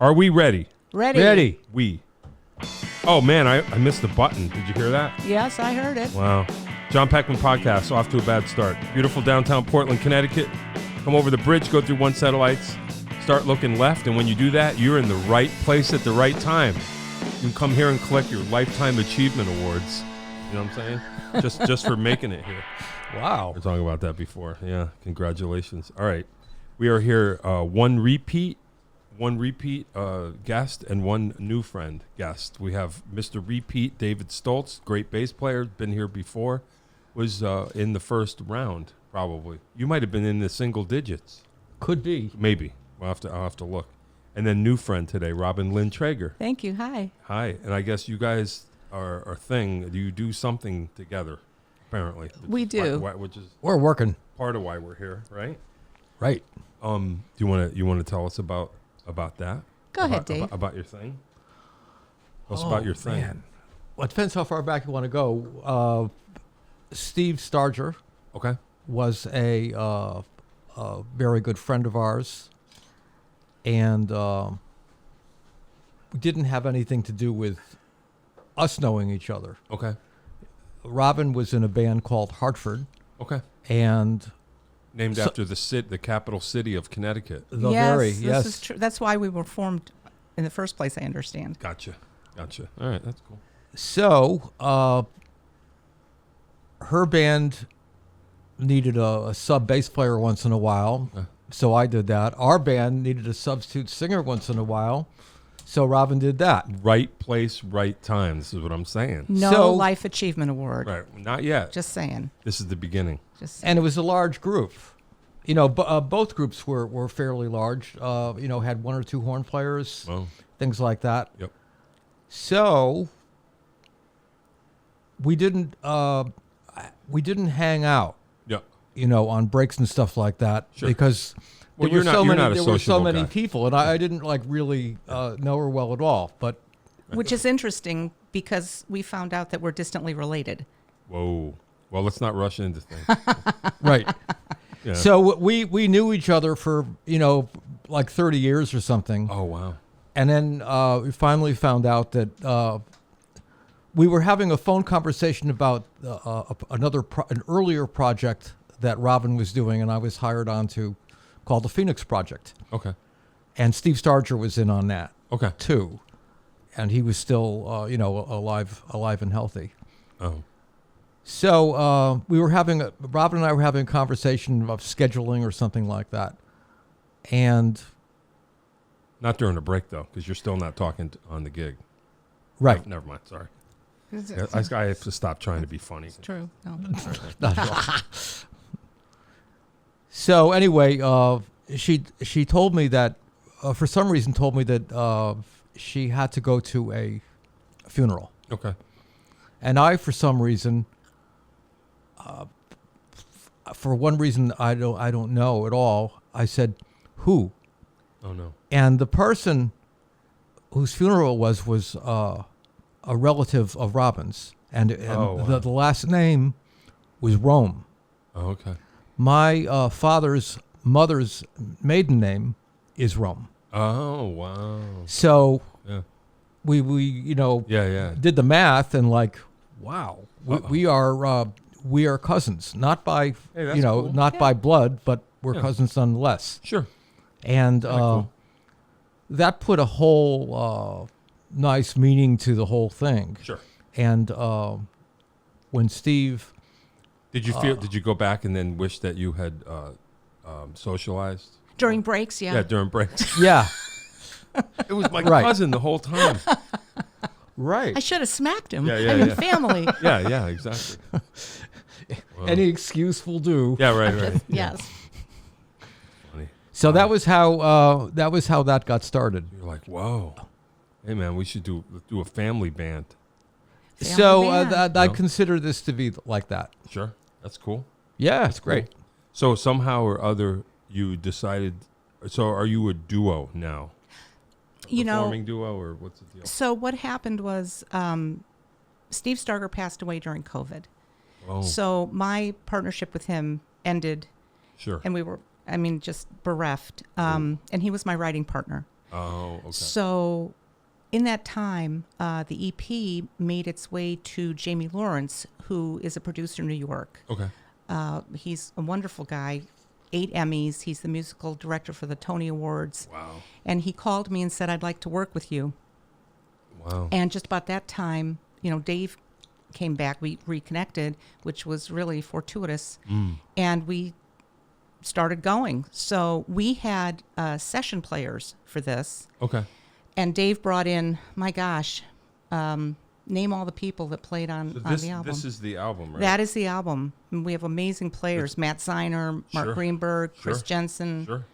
Are we ready? Ready. Oh, man, I missed the button. Did you hear that? Yes, I heard it. Wow. John Peckman podcast, off to a bad start. Beautiful downtown Portland, Connecticut. Come over the bridge, go through One Satellites, start looking left, and when you do that, you're in the right place at the right time. You can come here and collect your Lifetime Achievement Awards. You know what I'm saying? just for making it here. Wow. We were talking about that before. Yeah, congratulations. All right. We are here, one repeat guest and one new friend guest. We have Mr. Repeat, David Stoltz, great bass player, been here before, was in the first round, probably. You might have been in the single digits. Could be. Maybe. I'll have to look. And then new friend today, Lyn Treger. Thank you. Hi. Hi. And I guess you guys are a thing. You do something together, apparently. We do. Which is We're working. part of why we're here, right? Right. Do you want to tell us about that? Go ahead, Dave. About your thing. Tell us about your thing. Man. Well, it depends how far back you want to go. Steve Starger Okay. was a very good friend of ours, and didn't have anything to do with us knowing each other. Okay. Robin was in a band called Hartford, Okay. and Named after the capital city of Connecticut. This is true. That's why we were formed in the first place, I understand. Gotcha. All right, that's cool. So, her band needed a sub bass player once in a while, so I did that. Our band needed a substitute singer once in a while, so Robin did that. Right place, right time. This is what I'm saying. No Life Achievement Award. Right. Not yet. Just saying. This is the beginning. And it was a large group. You know, both groups were fairly large. Had one or two horn players, things like that. Yep. So we didn't hang out. Yep. On breaks and stuff like that, Sure. because Well, there were so many guy. people, and I didn't really know her well at all. But Which is interesting because we found out that we're distantly related. Whoa. Well, let's not rush into things. right. Yeah. So we knew each other for like 30 years or something. Oh, wow. And then we finally found out that we were having a phone conversation about an earlier project that Robin was doing, and I was hired on to, called the Phoenix Project. Okay. And Steve Starger was in on that. Okay. Too, and he was still alive and healthy. Oh. So Robin and I were having a conversation of scheduling or something like that, and. Not during a break, though, because you're still not talking on the gig. Right. Never mind. Sorry. I have to stop trying to be funny. It's true. No. Not at all. So anyway, she told me that for some reason she had to go to a funeral. Okay. And I, for some reason, for one reason I don't know at all, I said, "Who?" Oh no. And the person whose funeral was a relative of Robin's, and wow. the last name was Rome. Oh, okay. My father's mother's maiden name is Rome. Oh, wow. So Yeah. we Yeah. did the math and wow, we are cousins, not by Hey, that's cool. not by blood, but we're Yeah. cousins nonetheless. Sure. And Cool. that put a whole nice meaning to the whole thing. Sure. And when Steve, Did you go back and then wish that you had socialized? During breaks, yeah. Yeah, during breaks. yeah, It was my Right. cousin the whole time. right. I should have smacked him. Yeah, yeah, I mean, yeah. family. Yeah, exactly. Wow. Any excuse will do. Yeah, right. Yes. Funny. So that was how that got started. You're like, whoa. Hey, man, we should do a family band. So band. I No. consider this to be like that. Sure. That's cool. Yeah, it's great. Cool. So somehow or other, you decided. So are you a duo now? Performing duo, or what's the deal? So what happened was Steve Starger passed away during COVID. Oh, So my partnership with him ended, sure. and we were, just bereft. And he was my writing partner. Oh, okay. So in that time, the EP made its way to Jamie Lawrence, who is a producer in New York. Okay. He's a wonderful guy, 8 Emmys. He's the musical director for the Tony Awards. Wow. And he called me and said, I'd like to work with you. Wow. And just about that time, Dave came back. We reconnected, which was really fortuitous. And we started going. So we had session players for this. Okay. And Dave brought in, my gosh, name all the people that played on the album. This is the album, right? That is the album. And we have amazing players. Matt Ziner, Mark Sure. Greenberg, Chris Sure. Jensen, Sure.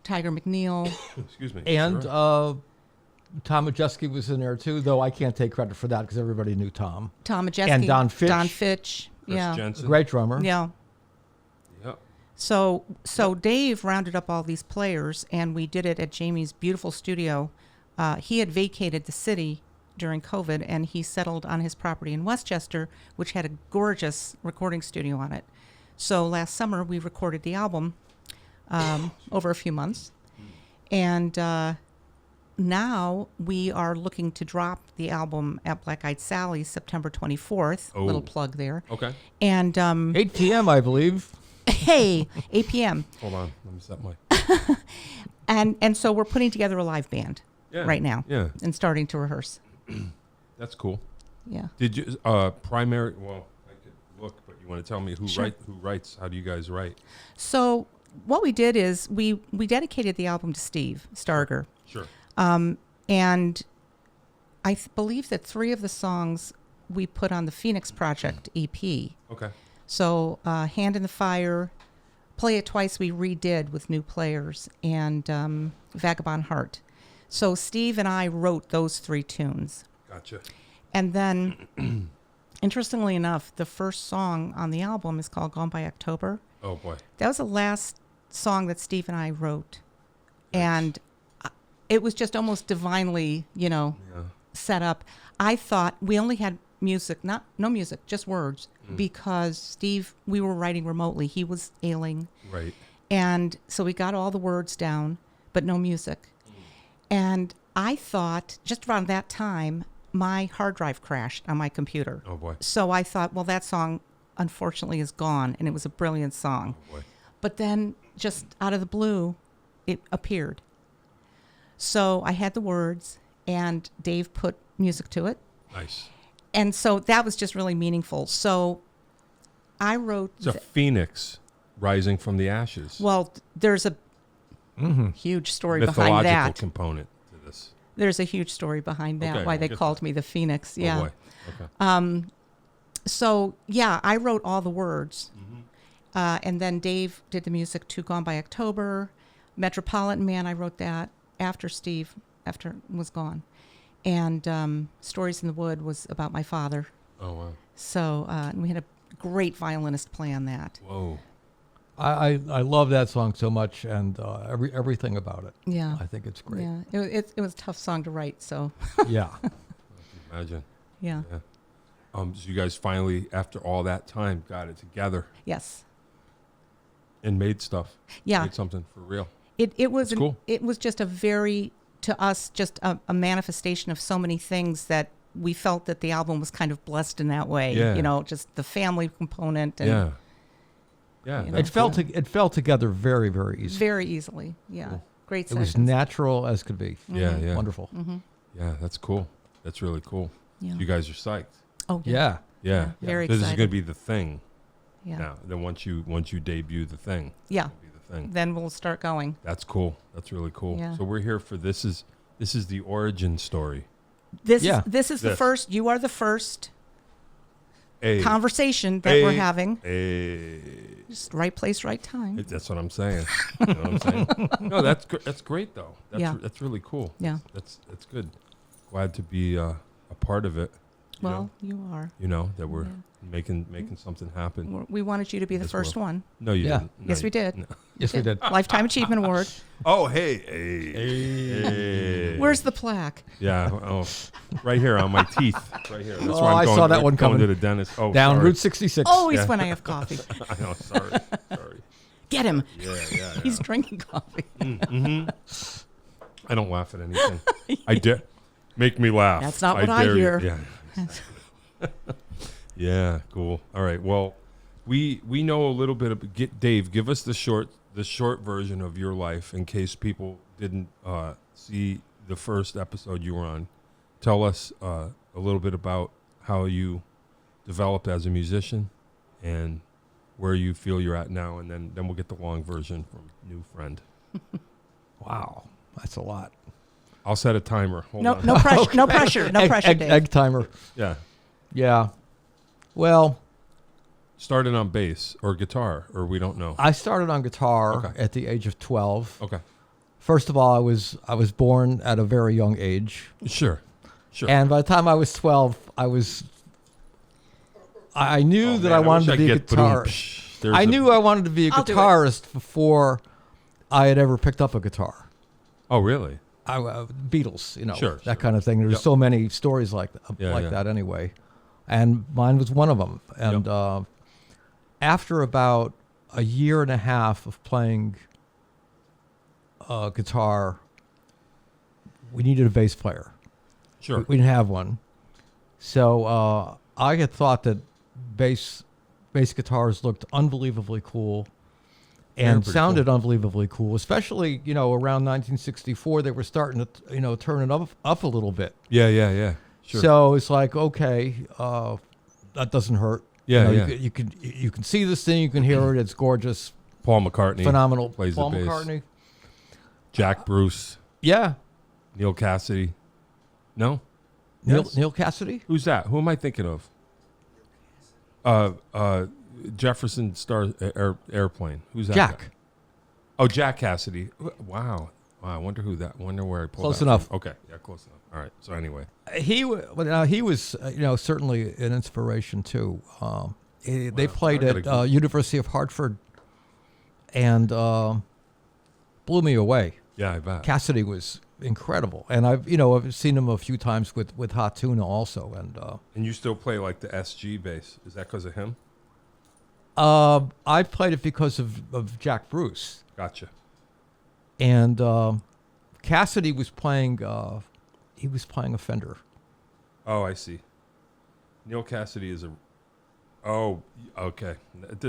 Tiger McNeil. Excuse me. And Sure. Tom Majeski was in there too, though I can't take credit for that because everybody knew Tom. Tom Majeski. And Don Fitch. Don Fitch. Chris Yeah. Jensen. Great drummer. Yeah. Yep. So Dave rounded up all these players, and we did it at Jamie's beautiful studio. He had vacated the city during COVID, and he settled on his property in Westchester, which had a gorgeous recording studio on it. So last summer, we recorded the album over a few months. And now we are looking to drop the album at Black Eyed Sally's September 24th. Oh. Little plug there. Okay. And 8 p.m., I believe. hey, 8 p.m. Hold on. Let me set my. And so we're putting together a live band right now. Yeah. And starting to rehearse. That's cool. Yeah. Did you primary? Well, I could look, but you want to tell me who Sure. who writes? How do you guys write? So what we did is we dedicated the album to Steve Starger. Sure. And I believe that 3 of the songs we put on the Phoenix Project EP. Okay. So Hand in the Fire, Play It Twice we redid with new players, and Vagabond Heart. So Steve and I wrote those 3 tunes. Gotcha. And then, interestingly enough, the first song on the album is called Gone by October. Oh boy. That was the last song that Steve and I wrote. And it was just almost divinely, Yeah. set up. I thought we only had music, no music, just words, because Steve, we were writing remotely. He was ailing. Right. And so we got all the words down, but no music. And I thought, just around that time, my hard drive crashed on my computer. Oh boy. So I thought, well, that song unfortunately is gone, and it was a brilliant song. Oh boy. But then, just out of the blue, it appeared. So I had the words, and Dave put music to it. Nice. And so that was just really meaningful. So I wrote... It's a phoenix rising from the ashes. well, there's a huge story behind Mythological that. component to this. There's a huge story behind that, Okay, why we'll they get called that. me the Phoenix. Oh Yeah. boy. Okay. So, yeah, I wrote all the words. And then Dave did the music to Gone by October. Metropolitan Man, I wrote that after Steve was gone. And Stories in the Wood was about my father. Oh wow. So and we had a great violinist play on that. Whoa. I love that song so much, and everything about it. Yeah. I think it's great. Yeah. It was a tough song to write, so Yeah. Imagine. yeah. Yeah. So you guys finally, after all that time, got it together Yes. and made stuff. Yeah. Made something for real. It was That's cool. It was just a very, to us, just a manifestation of so many things that we felt that the album was kind of blessed in that way. Yeah. Just the family component and Yeah. Yeah. You know. that's It fell together very, very easily. very easily. Yeah. Cool. Great It was sessions. natural as could be. Yeah. Yeah. Wonderful. Yeah. That's cool. That's really cool. Yeah. You guys are psyched. Oh, Yeah. Yeah. Yeah, very This is excited. going to be the thing Yeah. now. Then once you debut the thing, Yeah. it'll be the thing. Then we'll start going. That's cool. That's really cool. Yeah. So we're here for this is the origin story. This Yeah. is the This. first. You are the first A conversation that we're a- having. a Just right place, right time. That's what I'm saying. You know what I'm saying? No, that's great though. Yeah. That's really cool. Yeah. That's good. Glad to be a part of it. Well, you are. You know that we're Yeah. making something happen. We wanted you to be the This first world. one. No, you Yeah. didn't. No, Yes, we you- did. no. Yes, we did. Lifetime Achievement Award. Oh, hey. Where's the plaque? Yeah. Oh, right here on my teeth. Right here. That's Oh, why I'm I going, saw that one going coming. to the dentist. Oh, Down sorry. Route 66. Always Yeah. when I have coffee. I know. Sorry. Get him. Yeah. He's drinking coffee. I don't laugh at anything. I dare. Make me laugh. That's not what I dare you. hear. Yeah. Yeah, cool. All right. Well, we know a little bit of Dave, give us the short version of your life in case people didn't see the first episode you were on. Tell us a little bit about how you developed as a musician and where you feel you're at now, and then we'll get the long version from new friend. Wow, that's a lot. I'll set a timer. Hold on. No pressure. No pressure. No pressure, Dave. Egg timer. Yeah. Yeah. Well, Started on bass or guitar, or we don't know. I started on guitar Okay. at the age of 12. Okay. First of all, I was born at a very young age. Sure. And by the time I was 12, I knew that I wanted to be a guitarist. I knew I wanted to be a guitarist before I had ever picked up a guitar. Oh, really? Beatles, Sure, that kind of thing. There's so many stories like that anyway. And mine was one of them. And after about a year and a half of playing guitar, we needed a bass player. Sure. We didn't have one. So I had thought that bass guitars looked unbelievably cool and sounded unbelievably cool, especially, around 1964, they were starting to, turn it up a little bit. Yeah. Sure. So it's like, okay, that doesn't hurt. Yeah, You can see this thing, you can hear it, it's gorgeous. Paul McCartney. Phenomenal. Plays Paul the bass. McCartney. Jack Bruce. Yeah. Neil Cassidy. No? Neil Cassidy? Who's that? Who am I thinking of? Jefferson Airplane. Who's that? Jack. Guy? Oh, Jack Cassidy. Wow. I wonder who that. Wonder where I pulled Close that enough. From. Okay. Yeah, close enough. All right. So anyway, he was certainly an inspiration too. They played at University of Hartford, and blew me away. Yeah, I bet. Cassidy was incredible, and I've seen him a few times with Hot Tuna also, and you still play like the SG bass? Is that because of him? I played it because of Jack Bruce. Gotcha. And Cassidy was playing. He was playing a Fender. Oh, I see. Neil Cassidy is a. Oh, okay.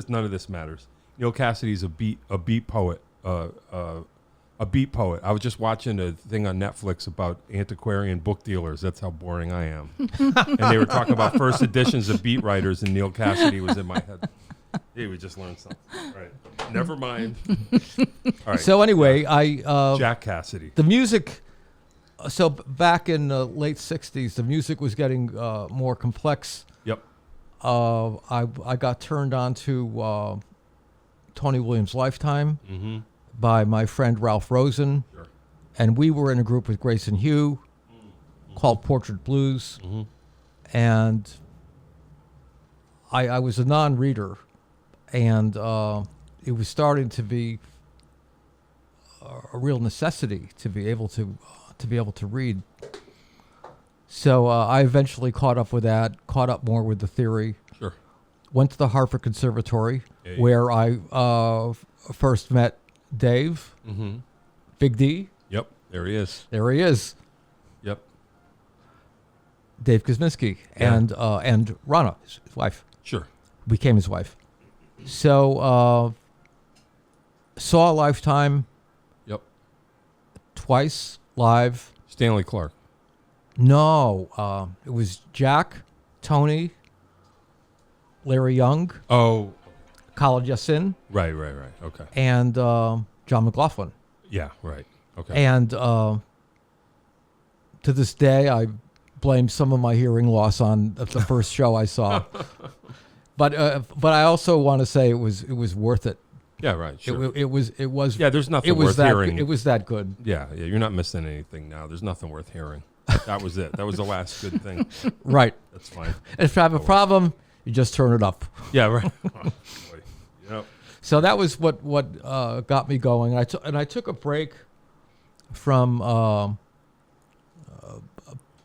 None of this matters. Neil Cassidy is a beat poet. A beat poet. I was just watching a thing on Netflix about antiquarian book dealers. That's how boring I am. And they were talking about first editions of beat writers, and Neil Cassidy was in my head. Hey, we just learned something. All right. Never mind. All right. So anyway, Jack Cassidy. The music. So back in the late '60s, the music was getting more complex. Yep. I got turned on to Tony Williams' Lifetime by my friend Ralph Rosen, Sure. and we were in a group with Grayson Hugh called Portrait Blues, and I was a non-reader, and it was starting to be a real necessity to be able to read. So I eventually caught up with that, caught up more with the theory. Sure. Went to the Hartford Conservatory, where I first met Dave, Big D. Yep. There he is. There he is. Yep. Dave Kosminski, and Rana, his wife. Sure. Became his wife. So saw Lifetime. Yep. Twice live. Stanley Clarke. No, it was Jack, Tony, Larry Young. Oh. Khaled Yassin. Right. Okay. And John McLaughlin. Yeah, right. Okay. And to this day, I blame some of my hearing loss on the first show I saw. But I also want to say it was worth it. Yeah, right. Sure. It was. Yeah, there's nothing worth hearing. It was that good. Yeah, you're not missing anything now. There's nothing worth hearing. That was it. That was the last good thing. Right. That's fine. If you have a problem, you just turn it up. Yeah, right. Oh, boy. Yep. So that was what got me going. I took a break from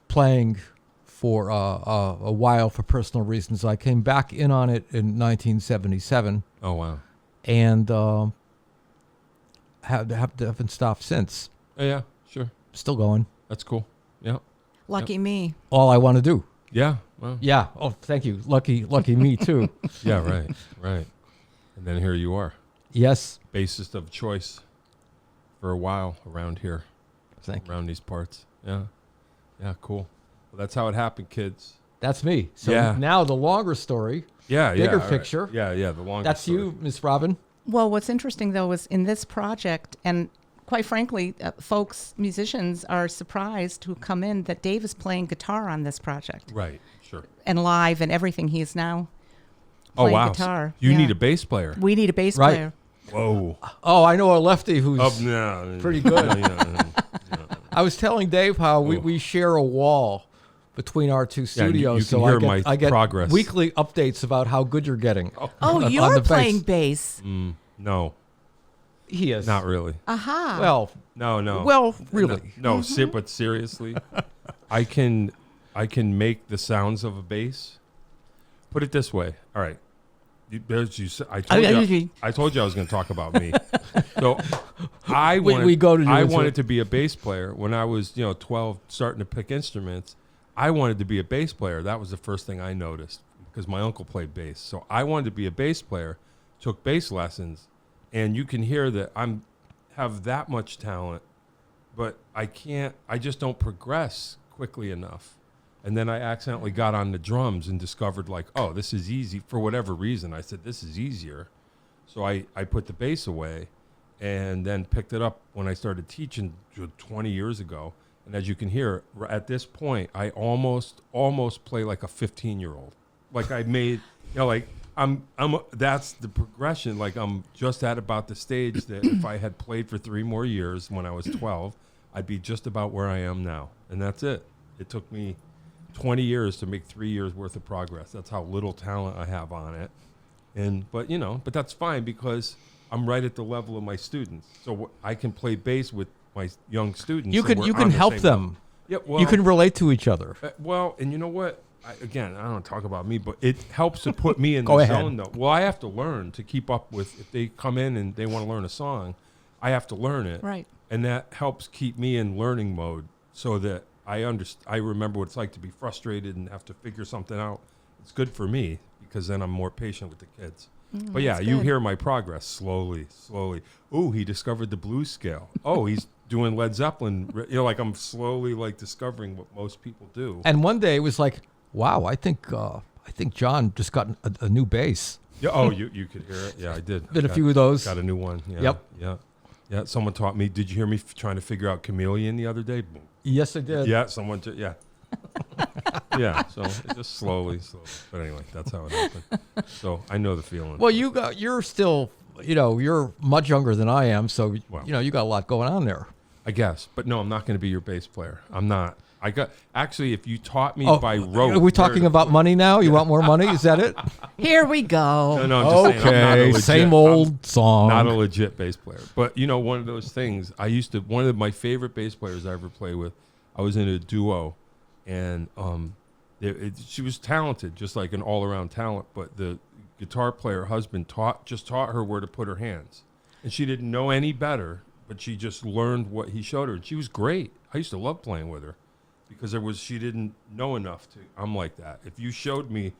playing for a while for personal reasons. I came back in on it in 1977. Oh, wow. And haven't stopped since. Oh, yeah, sure. Still going. That's cool. Yeah. Lucky me. All I want to do. Yeah. Well, Yeah. Oh, thank you. Lucky me too. yeah, right. And then here you are, Yes. bassist of choice for a while around here, Thank you. around these parts. Yeah. Yeah, cool. Well, that's how it happened, kids. That's me. So Yeah. now the longer story. Yeah, yeah. Bigger all right. picture. Yeah, the longer That's story. you, Miss Robin. Well, what's interesting, though, is in this project, and quite frankly, folks, musicians are surprised who come in that Dave is playing guitar on this project Right, sure. and live and everything. He is now Oh, playing wow. guitar. You Yeah. need a bass player. We need a bass Right. player. Whoa. Oh, I know a lefty who's. No. pretty good. Yeah. I was telling Dave how Ooh. we share a wall between our two Yeah, and you studios, can so hear my I get progress. weekly updates about how good you're getting. Oh, on you're the bass. playing bass. No, He is not really. Aha. Well, No. well, really. No, but seriously, I can make the sounds of a bass. Put it this way. All right. I told you I was going to talk about me. So We go to I into wanted it. to be a bass player when I was 12, starting to pick instruments. I wanted to be a bass player. That was the first thing I noticed because my uncle played bass. So I wanted to be a bass player. Took bass lessons, and you can hear that have that much talent, but I just don't progress quickly enough. And then I accidentally got on the drums and discovered oh, this is easy for whatever reason. I said, this is easier. So I put the bass away and then picked it up when I started teaching 20 years ago. And as you can hear at this point, I almost play like a 15-year-old. Like I made, that's the progression. Like I'm just at about the stage that if I had played for 3 more years when I was 12, I'd be just about where I am now. And that's it. It took me 20 years to make 3 years worth of progress. That's how little talent I have on it. But that's fine because I'm right at the level of my students. So I can play bass with my young students. You and we're can on the help same them. level. Yeah, well, You can relate to each other. and you know what? I don't want to talk about me, but it helps to put me in Go the ahead. zone, though. Well, I have to learn to keep up with, if they come in and they want to learn a song, I have to learn it. Right. And that helps keep me in learning mode so that I remember what it's like to be frustrated and have to figure something out. It's good for me because then I'm more patient with the kids. But yeah, that's you good. hear my progress slowly. Ooh, he discovered the blues scale. Oh, he's doing Led Zeppelin. I'm slowly discovering what most people do. And one day it was like, wow, I think John just got a new bass. Yeah. Oh, you could hear it. Yeah, I did. Did a few of those. Got a new one. Yeah, Yep. Yeah. Someone taught me. Did you hear me trying to figure out Chameleon the other day? Boom. Yes, I did. Yeah. Yeah. Yeah. So it's just slowly. But anyway, that's how it happened. So I know the feeling. Well, you're still, you're much younger than I am, so Well. you got a lot going on there. I guess. But no, I'm not going to be your bass player. I'm not. Actually, if you taught me Oh, by rote. are we talking about money now? You want more money? Is that it? Here we go. No, I'm just saying, I'm not a Okay, legit- same old song. Not a legit bass player. But, one of those things, one of my favorite bass players I ever played with, I was in a duo, and she was talented, just like an all-around talent, but the guitar player husband taught her where to put her hands. And she didn't know any better, but she just learned what he showed her. And she was great. I used to love playing with her because she didn't know enough to. I'm like that. If you showed me,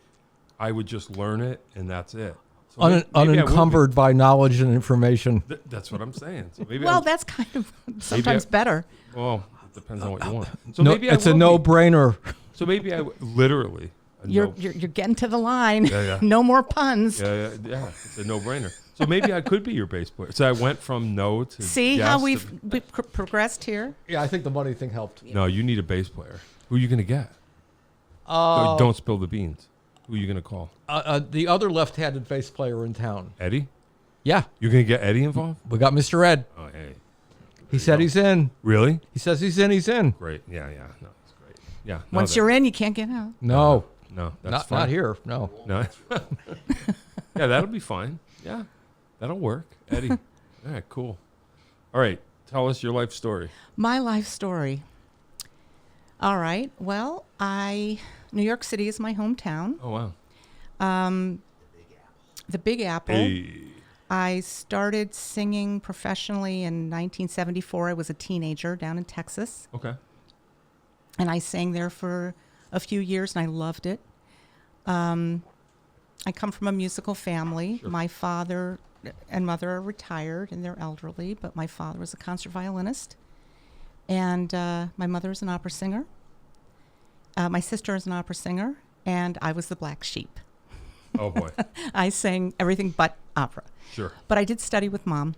I would just learn it, and that's it. So maybe I will be. Unencumbered by knowledge and information. That's what I'm saying. So maybe Well, that's kind of sometimes better. Well, it depends on what you want. So No, maybe it's I a will no-brainer. So maybe literally. You're getting to the line. Yeah. No more puns. Yeah. It's a no-brainer. So maybe I could be your bass player. So I went from no to See yes how to- we've progressed here? Yeah, I think the money thing helped. No, you need a bass player. Who are you going to get? Don't spill the beans. Who are you going to call? The other left-handed bass player in town. Eddie? Yeah, You're going to get Eddie involved? we got Mr. Ed. Oh, hey. He said he's in. Really? He says he's in. He's in. Great. Yeah. No, it's great. Yeah. no, Once you're in, you can't get out. No, that's not fine. here. No. No. Yeah, that'll be fine. Yeah, that'll work. Eddie. All right, cool. All right, tell us your life story. My life story. All right. Well, New York City is my hometown. Oh, wow. The Big Apple. Hey. I started singing professionally in 1974. I was a teenager down in Texas. Okay. And I sang there for a few years, and I loved it. I come from a musical family. Sure. My father and mother are retired, and they're elderly, but my father was a concert violinist. And my mother is an opera singer. My sister is an opera singer, and I was the black sheep. Oh, boy. I sang everything but opera. Sure. But I did study with Mom.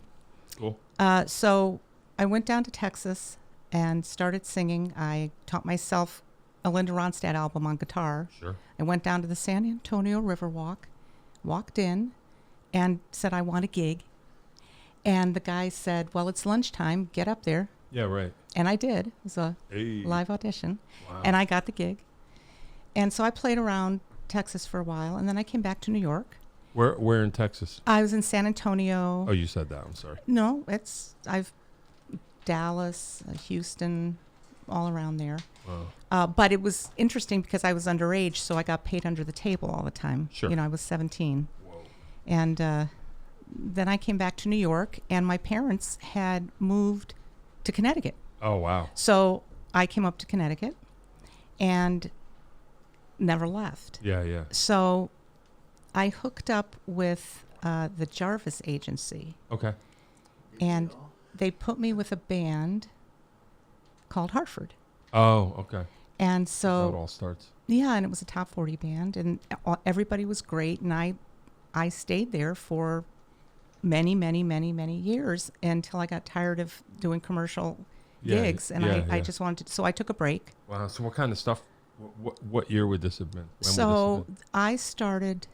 Cool. So I went down to Texas and started singing. I taught myself a Linda Ronstadt album on guitar. Sure. I went down to the San Antonio Riverwalk, walked in, and said, I want a gig. And the guy said, well, it's lunchtime. Get up there. Yeah, right. And I did. It was a Hey. live audition. Wow. And I got the gig. And so I played around Texas for a while, and then I came back to New York. Where in Texas? I was in San Antonio. Oh, you said that. I'm sorry. No, I've Dallas, Houston, all around there. Wow. But it was interesting because I was underage, so I got paid under the table all the time. Sure. You know, I was 17. Whoa. And then I came back to New York, and my parents had moved to Connecticut. Oh, wow. So I came up to Connecticut and never left. Yeah, yeah. So I hooked up with the Jarvis Agency, Okay. and they put me with a band called Hartford. Oh, okay. And That's how it so, all starts. yeah, and it was a top 40 band, and everybody was great, and I stayed there for many, many, many, many years until I got tired of doing commercial Yeah, gigs, and yeah, I yeah. just wanted to, so I took a break. Wow. So what kind of stuff? What year would this have been? When would this So have been? I started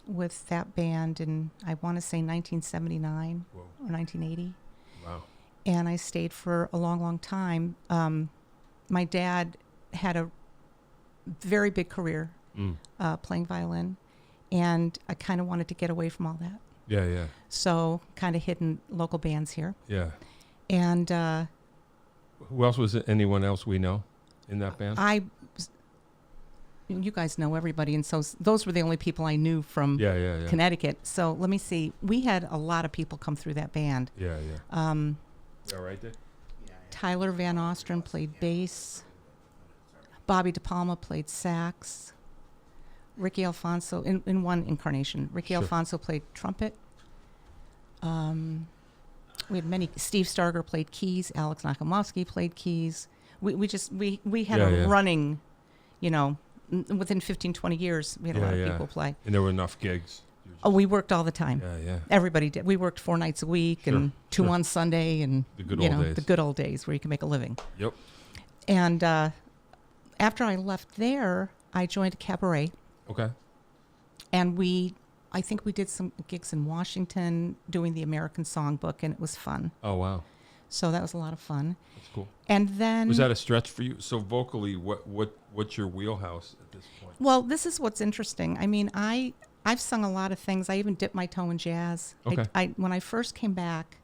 with that band in, I want to say 1979 Whoa. or 1980. Wow. And I stayed for a long, long time. My dad had a very big career playing violin, and I kind of wanted to get away from all that. Yeah, yeah, So kind of hid in local bands here. yeah. And Who else was it? Anyone else we know in that band? you guys know everybody, and so those were the only people I knew from Yeah, yeah, yeah. Connecticut. So let me see. We had a lot of people come through that band. Yeah, yeah. Yeah, right there. Tyler Van Ostren played bass. Bobby DePalma played sax. Ricky Alfonso, in one incarnation, Ricky Sure. Alfonso played trumpet. We had many. Steve Starger played keys. Alex Nakamowski played keys. We had Yeah, a yeah. running, you know, within 15, 20 years, we had a Yeah, lot of yeah. people play. And there were enough gigs. You were Oh, we worked all the time. just- yeah, yeah. Everybody did. We worked 4 nights a week Sure, and 2 sure. on Sunday, and The good you old know, days. the good old days where you can make a living. Yep. And after I left there, I joined a cabaret, Okay. and I think we did some gigs in Washington doing the American Songbook, and it was fun. Oh, wow. So that was a lot of fun. That's cool. And then, Was that a stretch for you? So vocally, what's your wheelhouse at this point? well, this is what's interesting. I mean, I've sung a lot of things. I even dipped my toe in jazz. Okay. I when I first came back,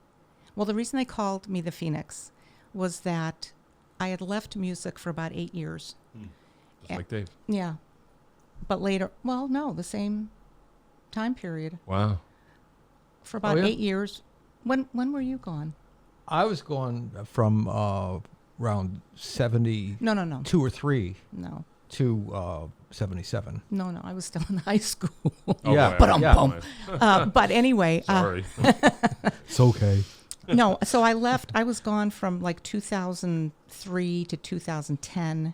well, the reason they called me the Phoenix was that I had left music for about 8 years. Just like Dave. Yeah. But later, well, no, the same time period. Wow. For about yeah? 8 years. When were you gone? I was going from around 72 No. or 3 No. to 77. No. I was still in high school. Oh, Yeah, boy, but I- bum. But anyway, Sorry. It's okay. no. So I left. I was gone from like 2003 to 2010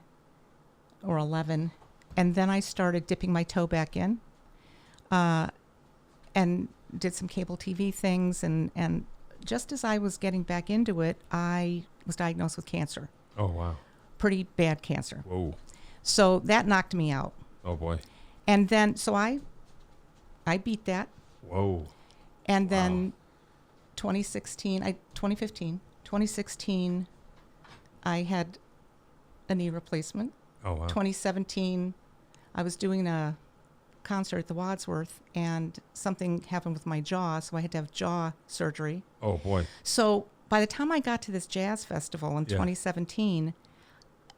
or 11. And then I started dipping my toe back in and did some cable TV things. And just as I was getting back into it, I was diagnosed with cancer. Oh, wow. Pretty bad cancer. Whoa. So that knocked me out. Oh, boy. And then, so I beat that. Whoa. And then 2016, I had a knee replacement. Oh, wow. 2017, I was doing a concert at the Wadsworth, and something happened with my jaw, so I had to have jaw surgery. Oh, boy. So by the time I got to this jazz festival in Yeah. 2017,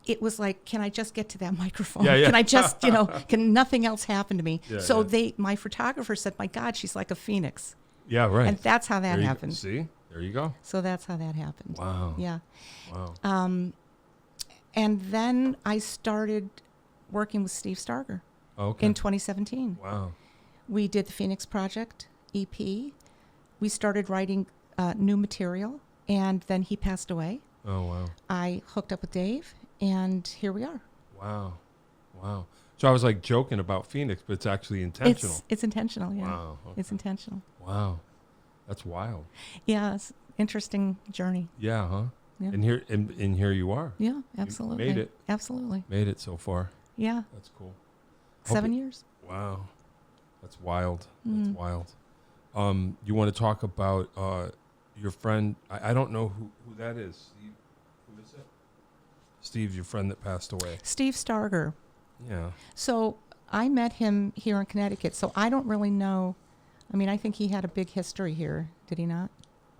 it was like, can I just get to that microphone? Yeah, yeah. Can I just, can nothing else happen to me? Yeah, So yeah. my photographer said, my God, she's like a phoenix. Yeah, right. And that's how that happened. See? There you go. So that's how that happened. Wow. Yeah. Wow. And then I started working with Steve Starger Okay. in 2017. Wow. We did the Phoenix Project EP. We started writing new material, and then he passed away. Oh, wow. I hooked up with Dave, and here we are. Wow. Wow. So I was like joking about Phoenix, but it's actually intentional. It's intentional, yeah. Wow. Okay. It's intentional. Wow. That's wild. Yeah, it's interesting journey. Yeah, huh? Yeah. And here you are. Yeah, absolutely. made it. Absolutely. Made it so far. Yeah. That's cool. 7 years. Wow. That's wild. Mm. That's wild. You want to talk about your friend? I don't know who that is. Steve, who is it? Steve, your friend that passed away. Steve Starger. Yeah. So I met him here in Connecticut, so I don't really know. I mean, I think he had a big history here, did he not?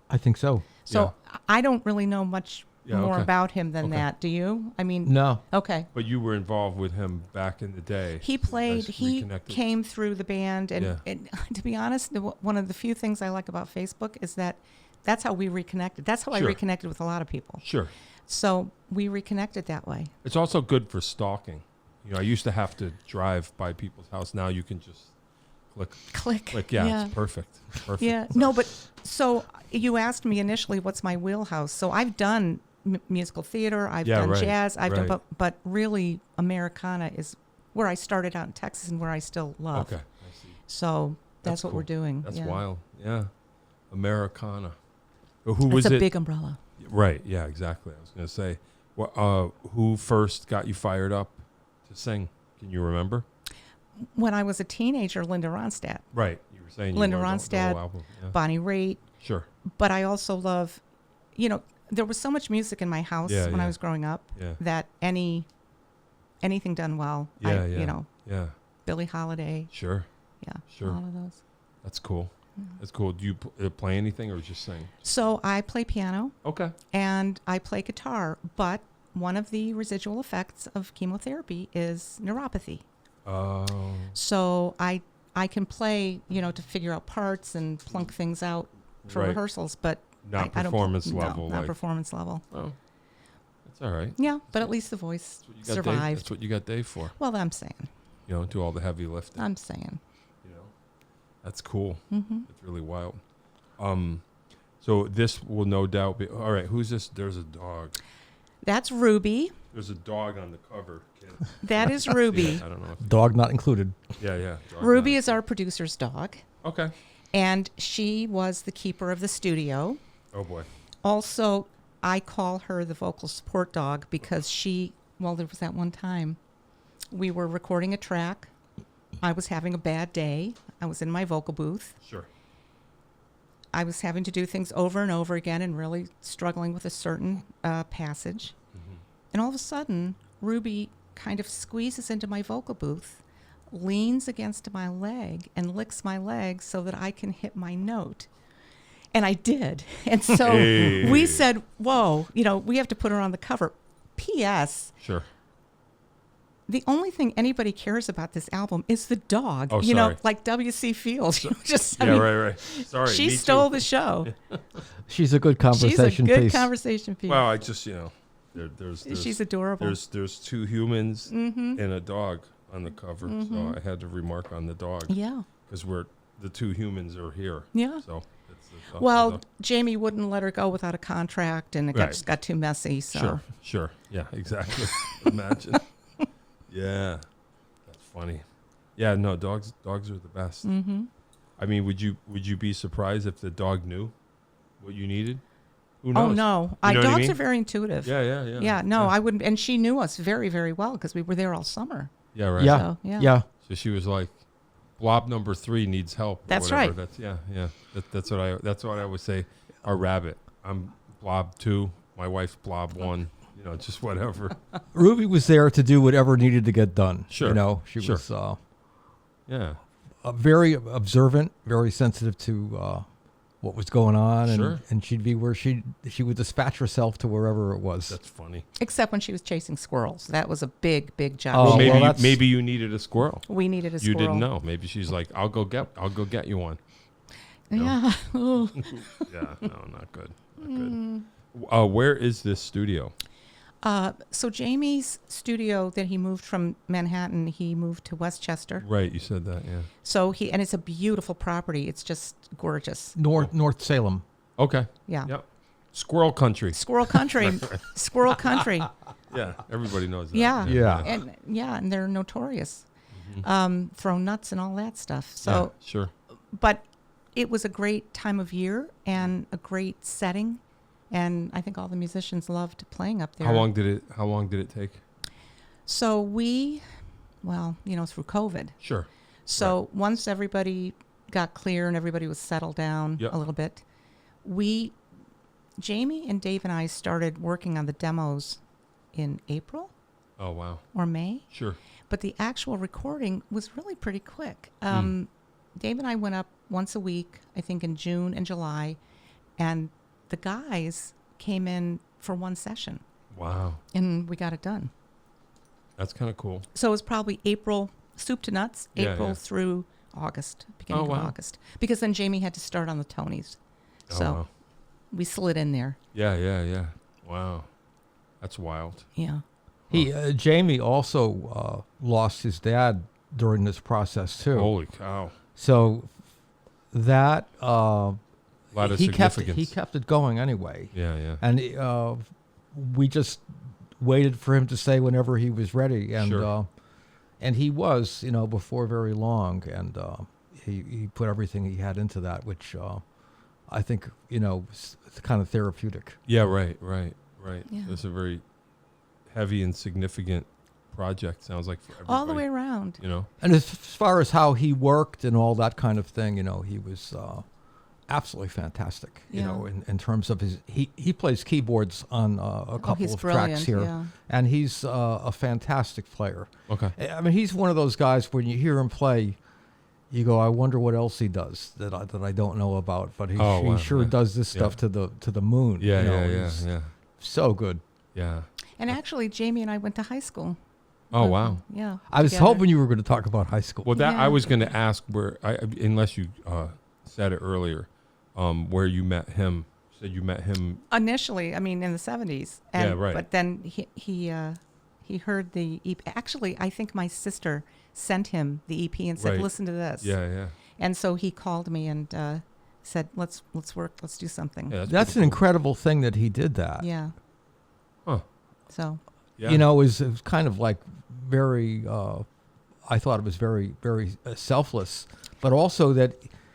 I think so. So I don't really know much more okay. about him than Okay. that. Do you? I mean, No. okay. But you were involved with him back in the day. He You guys played, he reconnected? came through the band, and, Yeah. and to be honest, one of the few things I like about Facebook is that that's how we reconnected. That's how I Sure. reconnected with a lot of people. Sure. So we reconnected that way. It's also good for stalking. You know, I used to have to drive by people's house. Now you can just click. Yeah, it's perfect. Perfect. Yeah. No, but so you asked me initially, what's my wheelhouse? So I've done musical theater. I've done right, jazz. I've done, right. but really Americana is where I started out in Texas and where I still love. Okay, I see. So that's what cool. we're doing. That's yeah. wild. Yeah, Americana. Who was It's a it? big umbrella. Right. Yeah. Exactly. I was going to say, who first got you fired up to sing? Can you remember? When I was a teenager, Linda Ronstadt, Right. You were saying Linda you wanted the whole Ronstadt, album. Yeah. Bonnie Raitt. Sure. But I also love, there was so much music in my house Yeah, when yeah. I was growing up Yeah. that anything done well, Yeah. Yeah. Yeah. Billie Holiday, Sure. yeah, Sure. all of those. That's cool. That's cool. Do you play anything or just sing? So I play piano Okay. and I play guitar, but one of the residual effects of chemotherapy is neuropathy. Oh. So I can play, to figure out parts and plunk things out for Right. rehearsals, but Not I don't performance no, level. not like, performance level. oh, that's all right. Yeah, but at least the voice That's what you got survived. Dave, that's what you got Dave for. Well, I'm saying. Do all the heavy lifting. I'm saying. That's cool. Mm-hmm. It's really wild. So this will no doubt be all right. Who's this? There's a dog. That's Ruby. There's a dog on the cover. Kid. That is Ruby. Yeah, I don't know. Dog not included. Yeah. Dog Ruby on is our producer's dog, it. Okay. and she was the keeper of the studio. Oh boy. Also, I call her the vocal support dog because there was that one time we were recording a track. I was having a bad day. I was in my vocal booth. Sure. I was having to do things over and over again and really struggling with a certain passage. Mm-hmm. And all of a sudden, Ruby kind of squeezes into my vocal booth, leans against my leg, and licks my leg so that I can hit my note. And I did. And so we said, whoa, we have to put her on the cover. P.S. Sure. The only thing anybody cares about this album is the dog. Oh, sorry. Like W.C. Fields. Right. Sorry. She me stole too. the show. She's a good conversation She's a good piece. conversation piece. Well, I just there's She's adorable. There's two humans Mm-hmm. and a dog on the cover, so I had to remark on the dog. Yeah. Because the two humans are here. Yeah. So. Well, Jamie wouldn't let her go without a contract, and it Right. just got too messy. So Sure. Yeah, exactly. Imagine. Yeah, that's funny. Yeah, no, dogs are the best. Mm-hmm. I mean, would you be surprised if the dog knew what you needed? Who knows? Oh no, You know what I dogs mean? are very intuitive. Yeah. Yeah, no, I wouldn't. And she knew us very, very well because we were there all summer. Yeah, right. Yeah. So, yeah. Yeah. So she was like, "Blob number 3 needs help." Or That's whatever. right. That's what I would say. Our rabbit. I'm Blob 2. My wife's Blob 1. Just whatever. Ruby was there to do whatever needed to get done. Sure. She Sure. was Yeah. very observant, very sensitive to what was going on, Sure. and she'd be where she would dispatch herself to wherever it was. That's funny. Except when she was chasing squirrels. That was a big, big job. Oh, Well, well, maybe you needed a squirrel. We needed a You squirrel. didn't know. Maybe she's like, I'll go get you one. you know? Yeah. Oh. Yeah, no, not good. Not good. Where is this studio? So Jamie's studio that he moved from Manhattan, he moved to Westchester. Right, you said that, yeah. So and it's a beautiful property. It's just gorgeous. North Salem. Okay. Yeah. Yep. Squirrel country. Squirrel country. Squirrel country. Yeah, everybody knows that. Yeah. Yeah. And they're notorious. Throw nuts and all that stuff. So, yeah, sure. but it was a great time of year and a great setting. And I think all the musicians loved playing up there. How long did it take? So through COVID. Sure. So once everybody got clear and everybody was settled down a little bit, Jamie and Dave and I started working on the demos in April. Oh, wow. Or May. Sure. But the actual recording was really pretty quick. Dave and I went up once a week, I think in June and July, and the guys came in for one session. Wow. And we got it done. That's kind of cool. So it was probably April, soup to nuts, April yeah. through August, beginning wow. of August. Because then Jamie had to start on the Tonys. So wow. we slid in there. Yeah. Wow. That's wild. Yeah. Jamie also lost his dad during this process too. Holy cow. So that A lot of significance. He kept it going anyway. Yeah. And we just waited for him to say whenever he was ready, and Sure. And he was, before very long, and he put everything he had into that, which I think it's kind of therapeutic. Yeah, right. Yeah. It's a very heavy and significant project, sounds like, for everybody. All the way around. And as far as how he worked and all that kind of thing, he was absolutely fantastic. Yeah. In terms of he plays keyboards on a couple he's of brilliant, tracks here, yeah. and he's a fantastic player. Okay. I mean, he's one of those guys when you hear him play, you go, I wonder what else he does that I don't know about. But he sure does this stuff to the moon. Yeah. So good. Yeah. And actually, Jamie and I went to high school. Oh, wow. Yeah. I was together. hoping you were going to talk about high school. Well, that Yeah. I was going to ask unless you said it earlier, where you met him. Said you met him Initially, in the 70s. Yeah, right. But then he heard the EP. Actually, I think my sister sent him the EP and said, Right. listen to this. Yeah. And so he called me and said, let's work, let's do something. Yeah, That's pretty an cool. incredible thing that he did that. Yeah. Huh. So. Yeah. It was kind of like very, I thought it was very, very selfless, but also that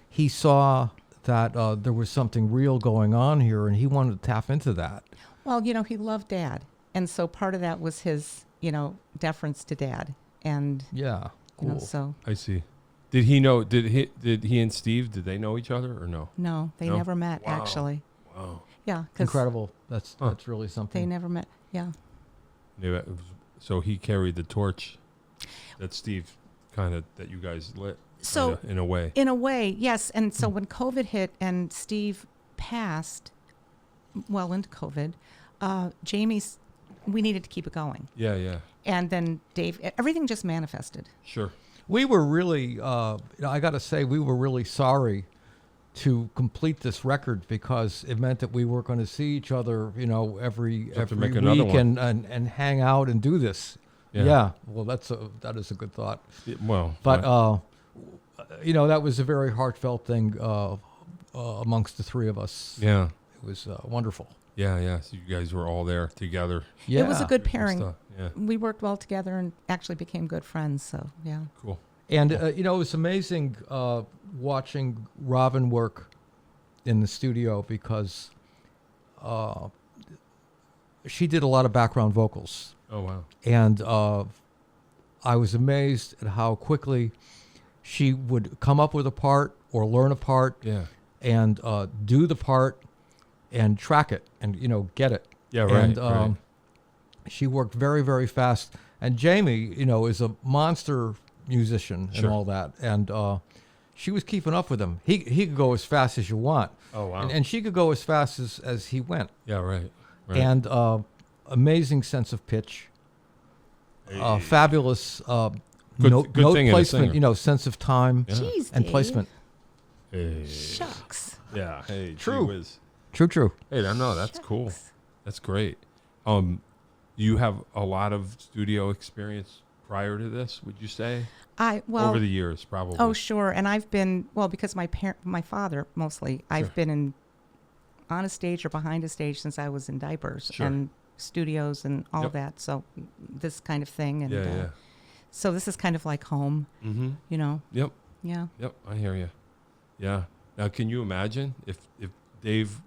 he saw that there was something real going on here and he wanted to tap into that. Well, he loved Dad. And so part of that was his, deference to Dad. And, Yeah. Cool. so. I see. Did he know? Did he and Steve? Did they know each other or no? No, they No? never met, Wow. actually. Wow. Yeah. 'Cause Incredible. That's really They something. never met. Yeah. Yeah, so he carried the torch that Steve that you guys lit. So in a way. In a way, yes. And so when COVID hit and Steve passed, well into COVID, we needed to keep it going. Yeah. And then Dave, everything just manifested. Sure. We were really, I got to say, we were really sorry to complete this record because it meant that we were going to see each other, every make week another one. and hang out and do this. Yeah. Well, that is a good thought. Yeah, well, But that was a very heartfelt thing amongst the three of us. yeah. It was wonderful. Yeah. So you guys were all there together. Yeah, It was a good Good pairing. stuff. Yeah. We worked well together and actually became good friends. So, yeah. Cool. And it was amazing watching Robin work in the studio because she did a lot of background vocals. Oh wow. And I was amazed at how quickly she would come up with a part or learn a part Yeah. and do the part and track it and, get it. Yeah. Right. And right. she worked very, very fast. And Jamie, is a monster musician and Sure. all that. And she was keeping up with him. He could go as fast as you want. Oh wow. And she could go as fast as he went. Yeah. Right. Right. And amazing sense of pitch. Fabulous Good note thing in a placement, singer. sense of time Yeah. Jeez, and Dave. placement. Hey. Shucks. Yeah. Hey. gee True. whiz. True. Hey, no, that's cool. Shucks. That's great. You have a lot of studio experience prior to this, would you say? Over the years, probably. Oh, sure. And I've been, because my father mostly, I've been on a stage or behind a stage since I was in diapers and studios and all that. So this kind of thing. And so this is kind of like home, you know? Yep. Yeah. Yep. I hear you. Yeah. Now, can you imagine if Dave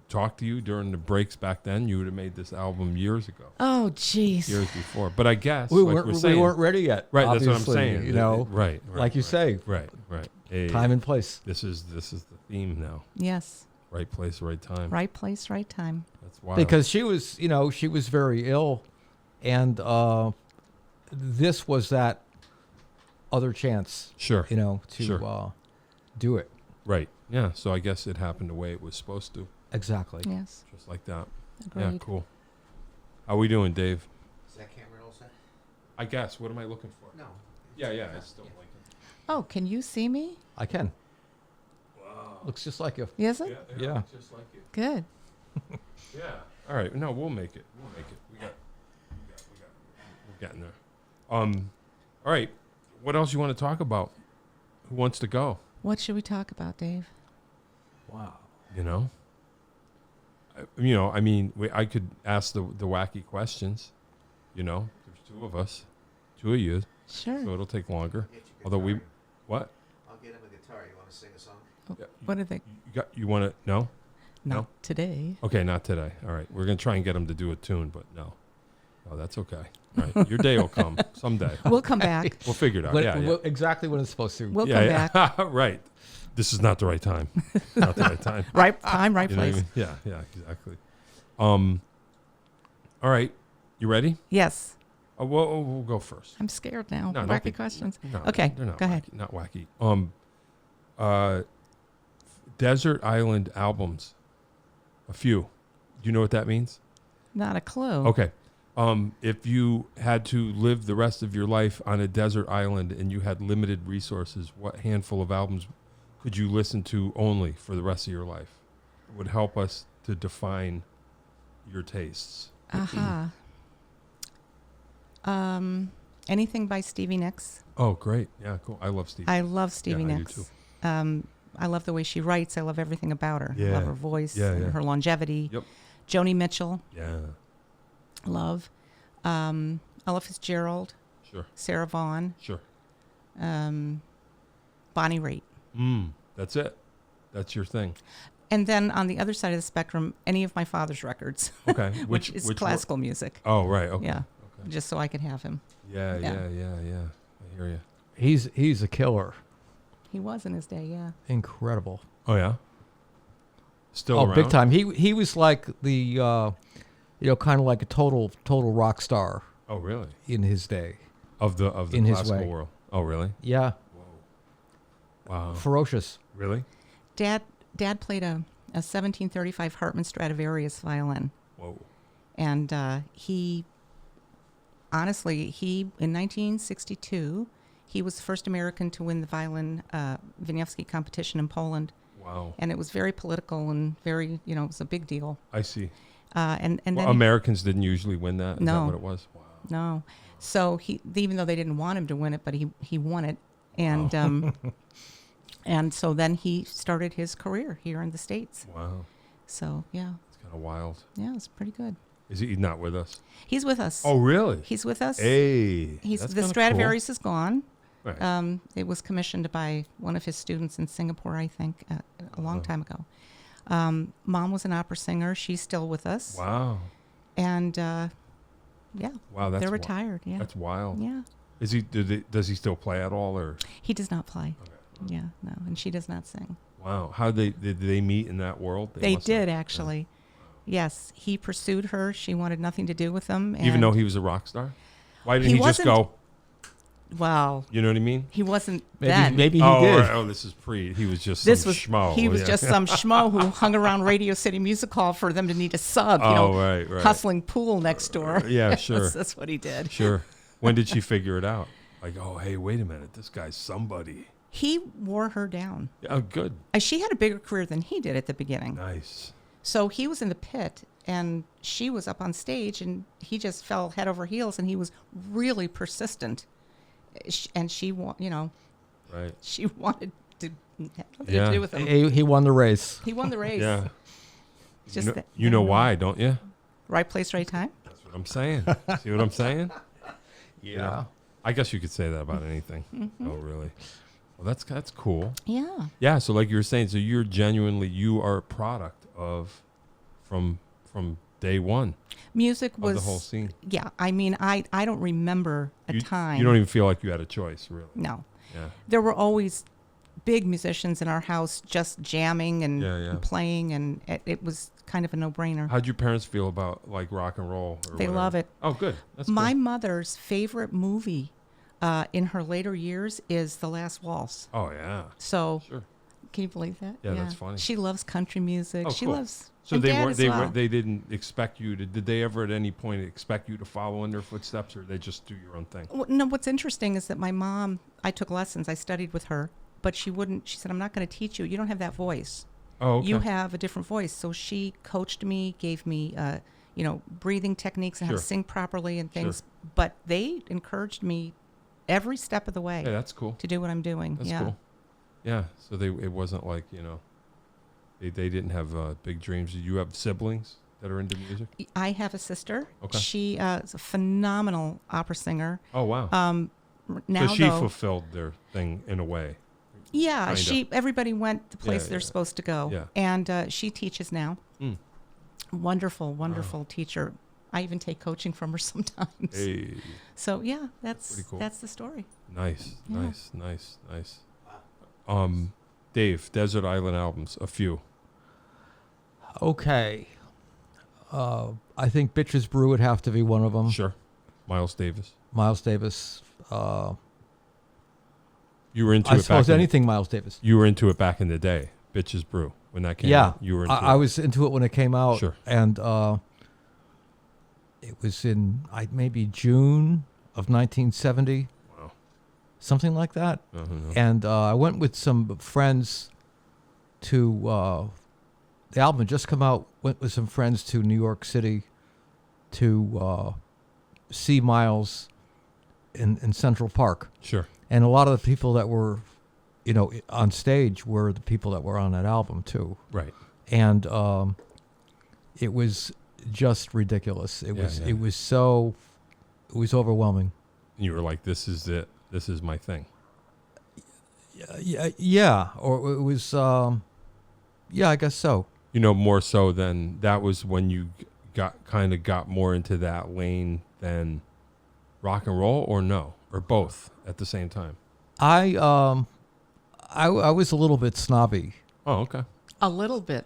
talked to you during the breaks back then, you would have made this album years ago. Oh, jeez. Years before. But I guess We like weren't ready yet. Right, that's what I'm obviously, saying. You know, right, like you say, right. Hey, time and place. This is the theme now. Yes. Right place, right time. Right place, right time. That's wild. Because she was very ill, and this was that other chance. Sure. To do it. Right. Yeah. So I guess it happened the way it was supposed to. Exactly. Yes. Just like that. Agreed. Yeah. Cool. How we doing, Dave? Is that camera all set? I guess. What am I looking for? No. Yeah. It's still blinking. Oh, can you see me? I can. Wow. Looks just like you. Is it? Yeah. Just like you. Good. Yeah. All right. No, we'll make it. We're getting there. All right. What else you want to talk about? Who wants to go? What should we talk about, Dave? Wow. I could ask the wacky questions. There's two of us, two of you, Sure. so it'll take longer. Get your Although guitar. what? I'll get him a guitar. You want to sing a song? What are they? You want to? No. Not No? today. Okay, not today. All right, we're gonna try and get him to do a tune, but no. Oh, that's okay. All right, your day will come someday. We'll come back. We'll figure it out. Exactly when it's supposed to. We'll come back. Right. This is not the right time. Not the right time. Right time, right You know what I place. mean? Yeah, exactly. All right, you ready? Yes. We'll go first. I'm scared now. No, don't Wacky be- questions. No, Okay, they're not go ahead. wacky, not wacky. Desert Island albums. A few. Do you know what that means? Not a clue. Okay. If you had to live the rest of your life on a desert island and you had limited resources, what handful of albums could you listen to only for the rest of your life? It would help us to define your tastes. Aha. Anything by Stevie Nicks. Oh, great. Yeah, cool. I love Steve. I love Stevie Yeah, I do Nicks. too. I love the way she writes. I love everything about her. I Yeah. love her voice, Yeah, and yeah. her longevity. Yep. Joni Mitchell, Yeah, love. Ella Fitzgerald, sure. Sarah Vaughan, Sure. Bonnie Raitt. That's it. That's your thing. And then on the other side of the spectrum, any of my father's records, Okay. which is classical music. Oh, right. Okay. Yeah, Okay. just so I could have him. Yeah. Yeah. I hear you. He's a killer. He was in his day, yeah. Incredible. Oh, yeah? Still Oh, around? big time. He was like the kind of like a total rock star Oh, really? in his day. Of the In his classical way. world. Oh, really? Yeah. Wow. Ferocious. Really? Dad played a 1735 Hartmann Stradivarius violin. Whoa. And he in 1962, he was the first American to win the violin Wieniawski competition in Poland. Wow. And it was very political and very, it was a big deal. I see. And then Americans didn't usually win that? Is No. that what it was? Wow. no, so even though they didn't want him to win it, but he won it, and and so then he started his career here in the States. Wow. So yeah, It's kind of wild. yeah, it's pretty good. Is he not with us? He's with us. Oh, really? He's with us. Hey. He's that's the kinda Stradivarius is gone. Cool. Right. It was commissioned by one of his students in Singapore, I think, a long time ago. Mom was an opera singer. She's still with us. Wow. And yeah, Wow. That's they're retired. Yeah, That's wild. yeah. Is he? Does he still play at all, or? He does not play. Okay. Yeah, no, and she does not sing. Wow. How did they meet in that world? They must did have- actually. Yes, he pursued her. She wanted nothing to do with him. Even and- though he was a rock star? Why didn't He he just wasn't- go? Well, You know what I mean? he wasn't Maybe then. maybe he oh, did. right. Oh, this is pre. He was just This some was schmo. he was Yeah. just some schmo who hung around Radio City Music Hall for them to need a sub. You Oh, know, right. hustling pool next door. Yeah, sure. That's what he did. Sure. When did she figure it out? Like, oh, hey, wait a minute. This guy's somebody. He wore her down. Oh, good. She had a bigger career than he did at the beginning. Nice. So he was in the pit, and she was up on stage, and he just fell head over heels, and he was really persistent. And she, Right. she wanted to have nothing Yeah. to do with him. He won the race. He won the race. Yeah. It's just You know why, don't you? Right place, right time. That's what I'm saying. See what I'm saying? Yeah. You know, I guess you could say that about anything. Mm-hmm. Oh, really? Well, that's cool. Yeah. Yeah. So, like you were saying, so you are a product of from day one Music of was the whole scene. Yeah. I mean, I don't remember a time. You don't even feel like you had a choice, really. No. Yeah. There were always big musicians in our house just jamming and Yeah. playing, and it was kind of a no-brainer. How'd your parents feel about like rock and roll? Or They whatever? love it. Oh, good. That's My cool. mother's favorite movie in her later years is The Last Waltz. Oh, yeah. So Sure. can you believe that? Yeah, that's funny. She loves country music. Oh, She cool. loves. So and they Dad weren't. as They well. were. They didn't expect you to. Did they ever at any point expect you to follow in their footsteps, or they just do your own thing? No, what's interesting is that my mom, I took lessons, I studied with her, but she wouldn't, she said, I'm not going to teach you. You don't have that voice. Oh, okay. You have a different voice. So she coached me, gave me, breathing techniques and how to Sure. sing properly and things. Sure. But they encouraged me every step of the way Yeah, that's cool. to do what I'm doing. That's yeah. cool. Yeah. So it wasn't like they didn't have big dreams. Did you have siblings that are into music? I have a sister. Okay. She is a phenomenal opera singer. Oh, wow. Now, so she though, fulfilled their thing in a way. yeah, kinda. everybody went the place Yeah, they're yeah. supposed to go. Yeah. And she teaches now. Mm. Wonderful teacher. I even take coaching from her sometimes. Hey, So yeah, that's pretty cool. the story. nice, Yeah. nice. Dave, Desert Island albums, a few. Okay. I think Bitches Brew would have to be one of them. Sure. Miles Davis. Miles Davis. You were into I it suppose back anything Miles Davis. You were into it back in the day. Bitches Brew when that came Yeah. out. You were into I it. was into it when it came out. Sure. And it was in maybe June of 1970. Wow. Something like that. Uh-huh. And I went with some friends to the album had just come out. Went with some friends to New York City to see Miles in Central Park, Sure. and a lot of the people that were, on stage were the people that were on that album too. Right. And it was just ridiculous. It was yeah. it was overwhelming. You were like, this is it. This is my thing. Yeah, or it was I guess so. More so than that was when you got more into that lane than rock and roll, or no, or both at the same time. I was a little bit snobby. Oh, okay. A little bit.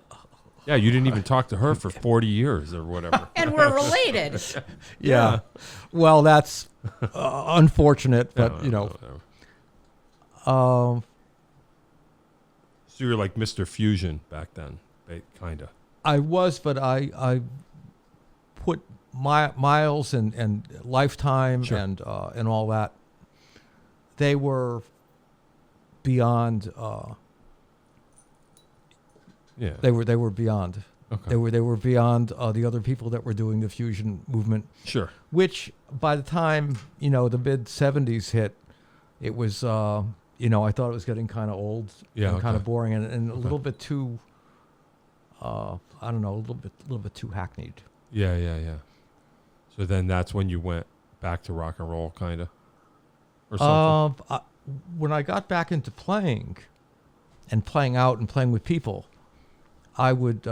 Yeah, you didn't even talk to her for 40 years or whatever. And we're related. Yeah. Well, that's unfortunate, but Whatever. So you were like Mr. Fusion back then, kind of. I was, but I put Miles and Lifetime Sure. and all that. They were beyond. Yeah. They were beyond. Okay. They were beyond the other people that were doing the fusion movement. Sure. Which by the time the mid '70s hit, it was I thought it was getting kind of old Yeah, and kind of okay. boring and a little bit too. I don't know, a little bit too hackneyed. Yeah. So then that's when you went back to rock and roll, kind of, or something. When I got back into playing, and playing out and playing with people, I would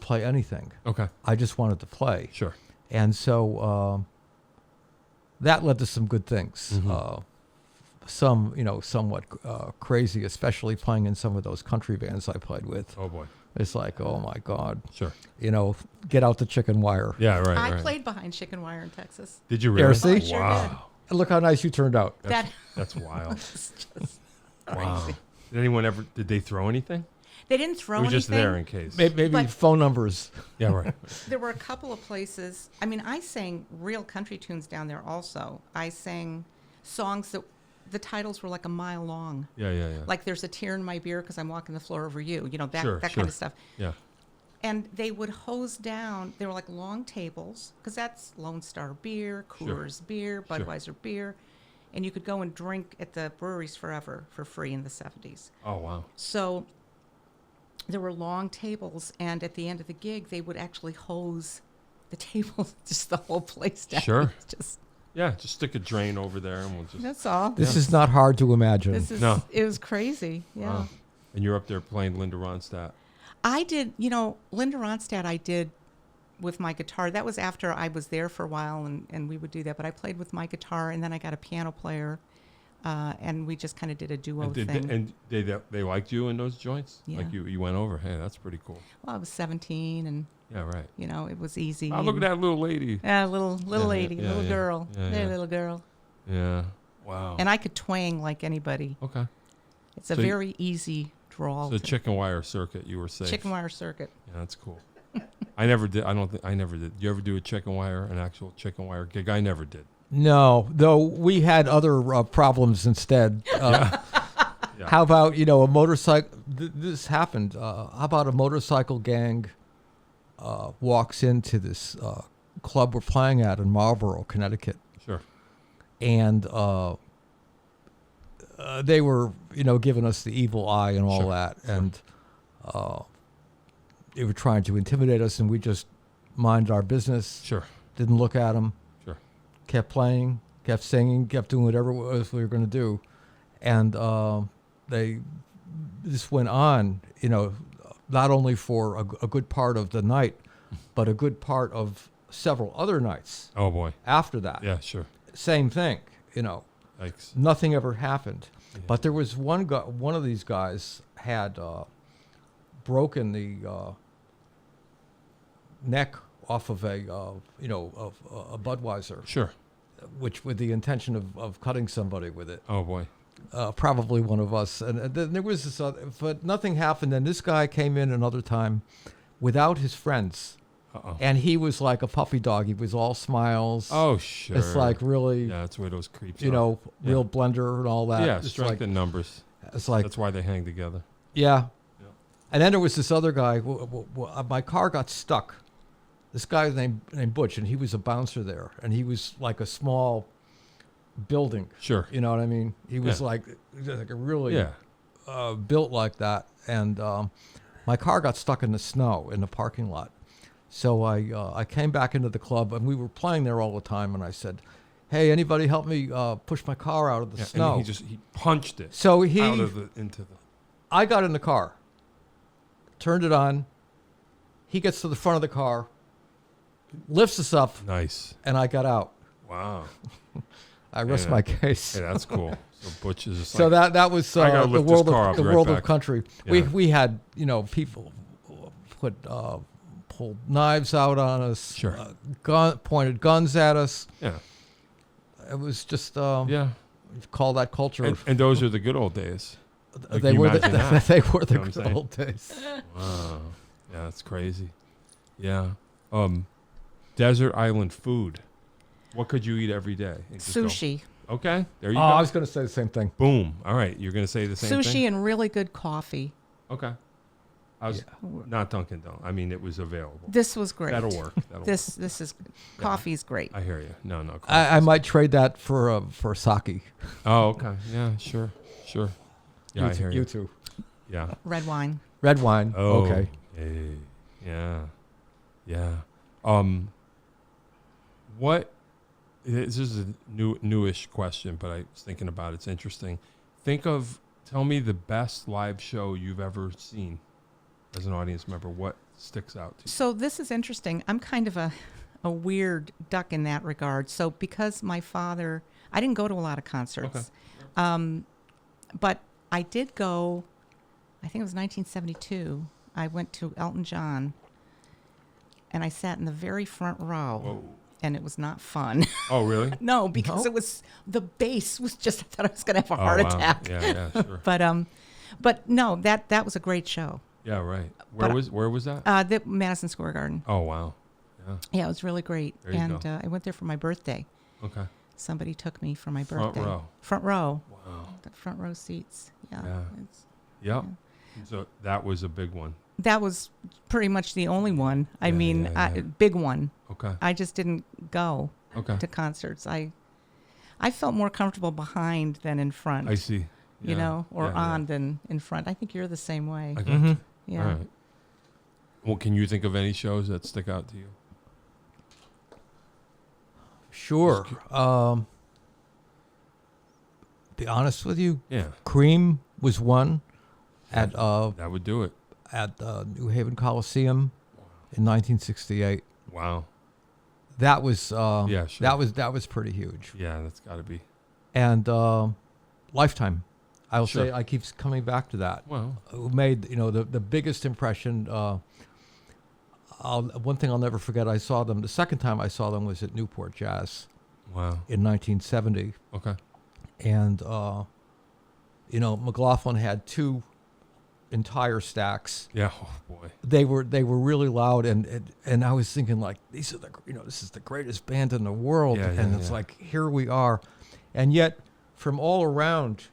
play anything. Okay. I just wanted to play, Sure. and so that led to some good things. Mhm. Some somewhat crazy, especially playing in some of those country bands I played with. Oh boy. It's like, oh my God, Sure. get out the chicken wire. Yeah. Right. I right. played behind chicken wire in Texas. Did you There, really? see? I sure Wow. And look how nice you turned out. That's wild. was just Wow. crazy. Did anyone ever? Did they throw anything? They didn't throw We were anything. just there in case. Maybe But- phone numbers. Yeah. Right. There were a couple of places. I mean, I sang real country tunes down there also. I sang songs that the titles were like a mile long. Yeah. Like there's a tear in my beer because I'm walking the floor over you. You know, that Sure. kind of stuff. Yeah. And they would hose down. They were like long tables because that's Lone Star beer, Coors beer, Budweiser beer, and you could go and drink at the breweries forever for free in the 70s. Oh, wow. So there were long tables, and at the end of the gig, they would actually hose the tables, just the whole place down. Sure. It's just Yeah, just stick a drain over there and we'll just... that's all. This is not hard to imagine. No. It was crazy. Yeah. Wow. And you're up there playing Linda Ronstadt. I did, Linda Ronstadt I did with my guitar. That was after I was there for a while, and we would do that. But I played with my guitar, and then I got a piano player, and we just kind of did a duo thing. They liked you in those joints? Yeah. Like you went over, hey, that's pretty cool. Well, I was 17, and, Yeah, right. it was easy. Oh, look at that little lady. Yeah, little lady, yeah, little yeah. girl. Yeah, There, yeah. little girl. Yeah. Wow. And I could twang like anybody. Okay. It's a So you- very easy drawl. So to- chicken wire circuit, you were safe. chicken wire circuit. Yeah, that's cool. I never did. I don't think I never did. You ever do a chicken wire, an actual chicken wire gig? I never did. No, though we had other problems instead. Yeah. How about, a motorcycle? This happened. How about a motorcycle gang walks into this club we're playing at in Marlborough, Connecticut, Sure. and they were, giving us the evil eye and all Sure, that, and they were trying to intimidate us, and we just minded our business, Sure. didn't look at them, Sure. kept playing, kept singing, kept doing whatever it was we were going to do, and they just went on, not only for a good part of the night, but a good part of several other nights Oh boy. after that. Yeah. Sure. Same thing, Yikes. nothing ever happened. Yeah. But there was one guy, one of these guys had broken the neck off of a Budweiser, Sure. which with the intention of cutting somebody with it. Oh boy. Probably one of us. And then there was this other, but nothing happened. Then this guy came in another time without his friends. Uh-oh. And he was like a puppy dog. He was all smiles. Oh sure. It's like really, Yeah, that's where those creeps. you are. know, Yeah. real blender and all that. Yeah, It's strength like, in numbers. it's like, That's why they hang together. yeah. Yeah. And then there was this other guy. My car got stuck. This guy named Butch, and he was a bouncer there. And he was like a small building. Sure. You know what I mean? He was Yeah. like a really Yeah. built like that. And my car got stuck in the snow in the parking lot. So I came back into the club, and we were playing there all the time. And I said, "Hey, anybody help me push my car out of the Yeah. snow?" And he punched it So into the. I got in the car, turned it on. He gets to the front of the car, lifts us up, Nice. and I got out. Wow. I rest Yeah. my case. Hey, that's cool. So Butch is just So like, that was I gotta the lift this world car of up the right world back. of country. Yeah. We had people put pulled knives out on us, Sure. pointed guns at us. yeah. It was just Yeah. call that culture. And those are the good old days. Like, they can you were imagine that? they were the You know what I'm good saying? old days. Wow. Yeah, that's crazy. Yeah. Desert island food. What could you eat every day? And just go, Sushi. okay. There you Oh, go. I was going to say the same thing. Boom. All right. You're going to say the same Sushi thing? and really good coffee. Okay. I was not Dunkin' Donuts. I mean, it was available. This was great. That'll work. That'll This is coffee's great. work. I hear you. No. I might trade that for sake. Oh, okay. Yeah, sure. Yeah, I hear you. You too. Yeah. Red wine. Red wine. Oh. Okay. Hey. Yeah. What? This is a newish question, but I was thinking about it. It's interesting. Tell me the best live show you've ever seen as an audience member. What sticks out to you? So this is interesting. I'm kind of a weird duck in that regard. So because my father, I didn't go to a lot of concerts, but I did go. I think it was 1972. I went to Elton John, and I sat in the very front row. Whoa. And it was not fun. Oh, really? No, because it was the bass was just. I thought I was going to have a heart wow. attack. Yeah, sure. But no, that was a great show. Yeah, right. But, Where was that? The Madison Square Garden. Oh, wow. Yeah. Yeah, it was really great. There you and go. I went there for my birthday. Okay. somebody took me for my Front birthday. row. Front row. Wow. The front row seats. Yeah. Yeah. It's, Yep. So that was a big one. that was pretty much the only one. I Yeah, mean, yeah, yeah. big one. Okay. I just didn't go Okay. to concerts. I felt more comfortable behind than in front. I see. You Yeah. know, or Yeah, yeah. on than in front. I think you're the same way. I got Mhm. you. Yeah. All right. Well, can you think of any shows that stick out to you? Sure. Be honest with you, Yeah. Cream was one at That would do it. New Haven Coliseum in 1968. Wow. That was Yeah, sure. that was pretty huge. Yeah, that's got to be. And Lifetime, I'll Sure. say I keep coming back to that. Well, Who made the biggest impression? One thing I'll never forget. I saw them the second time I saw them was at Newport Jazz wow. in 1970, Okay. and McLaughlin had two entire stacks. Yeah. Oh, boy. They were really loud, and I was thinking like these are this is the greatest band in the world, Yeah, and yeah, it's yeah. like here we are, and yet from all around,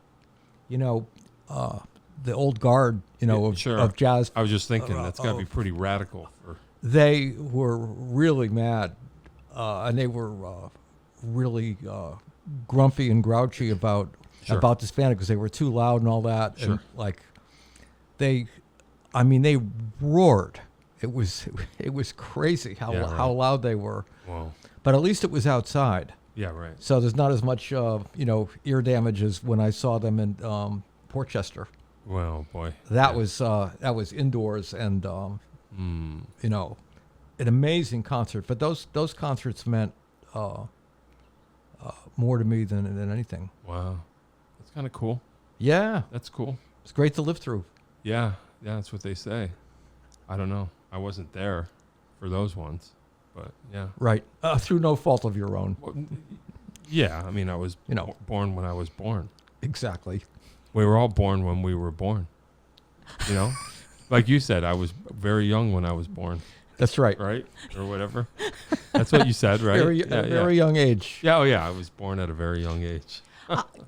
the old guard, Yeah, sure. of jazz, I was just thinking that's got to be of- pretty radical for. they were really mad, and they were really grumpy and grouchy about Sure. this band because they were too loud and all that. Sure. And like they roared. It was crazy how Yeah, right. how loud they were. Wow. But at least it was outside, Yeah. Right. so there's not as much ear damage as when I saw them in Portchester. Well, boy. That Yeah. was indoors and. Mm. An amazing concert. But those concerts meant more to me than anything. Wow. That's kind of cool. Yeah, That's cool. it's great to live through. Yeah. Yeah. That's what they say. I don't know. I wasn't there for those ones, but yeah. Right, through no fault of your own. Well, yeah. I mean, I was born when I was born. Exactly. We were all born when we were born. You know, like you said, I was very young when I was born, That's right. right, or whatever. That's what you said, right? At a very young age. Yeah. Oh, yeah. I was born at a very young age.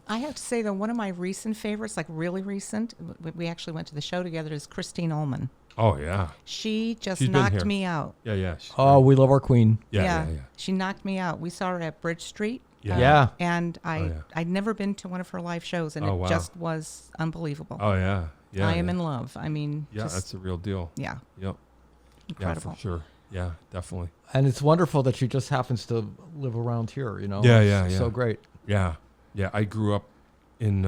I have to say, though, one of my recent favorites, like really recent, we actually went to the show together, is Christine Ullman. Oh, yeah. She just She's been knocked here. me out. Yeah. Yeah. Oh, we love our queen. Yeah. She knocked me out. We saw her at Bridge Street. Yeah. Yeah. And yeah. I'd never been to one of her live shows, and Oh, it wow. just was unbelievable. Oh, yeah. Yeah. I am yeah. in love. I mean, Yeah, just, that's the real deal. yeah, Yep. incredible. Yeah, for sure. Yeah, definitely. And it's wonderful that she just happens to live around here. Yeah, yeah, It's yeah. So great. Yeah. Yeah, I grew up in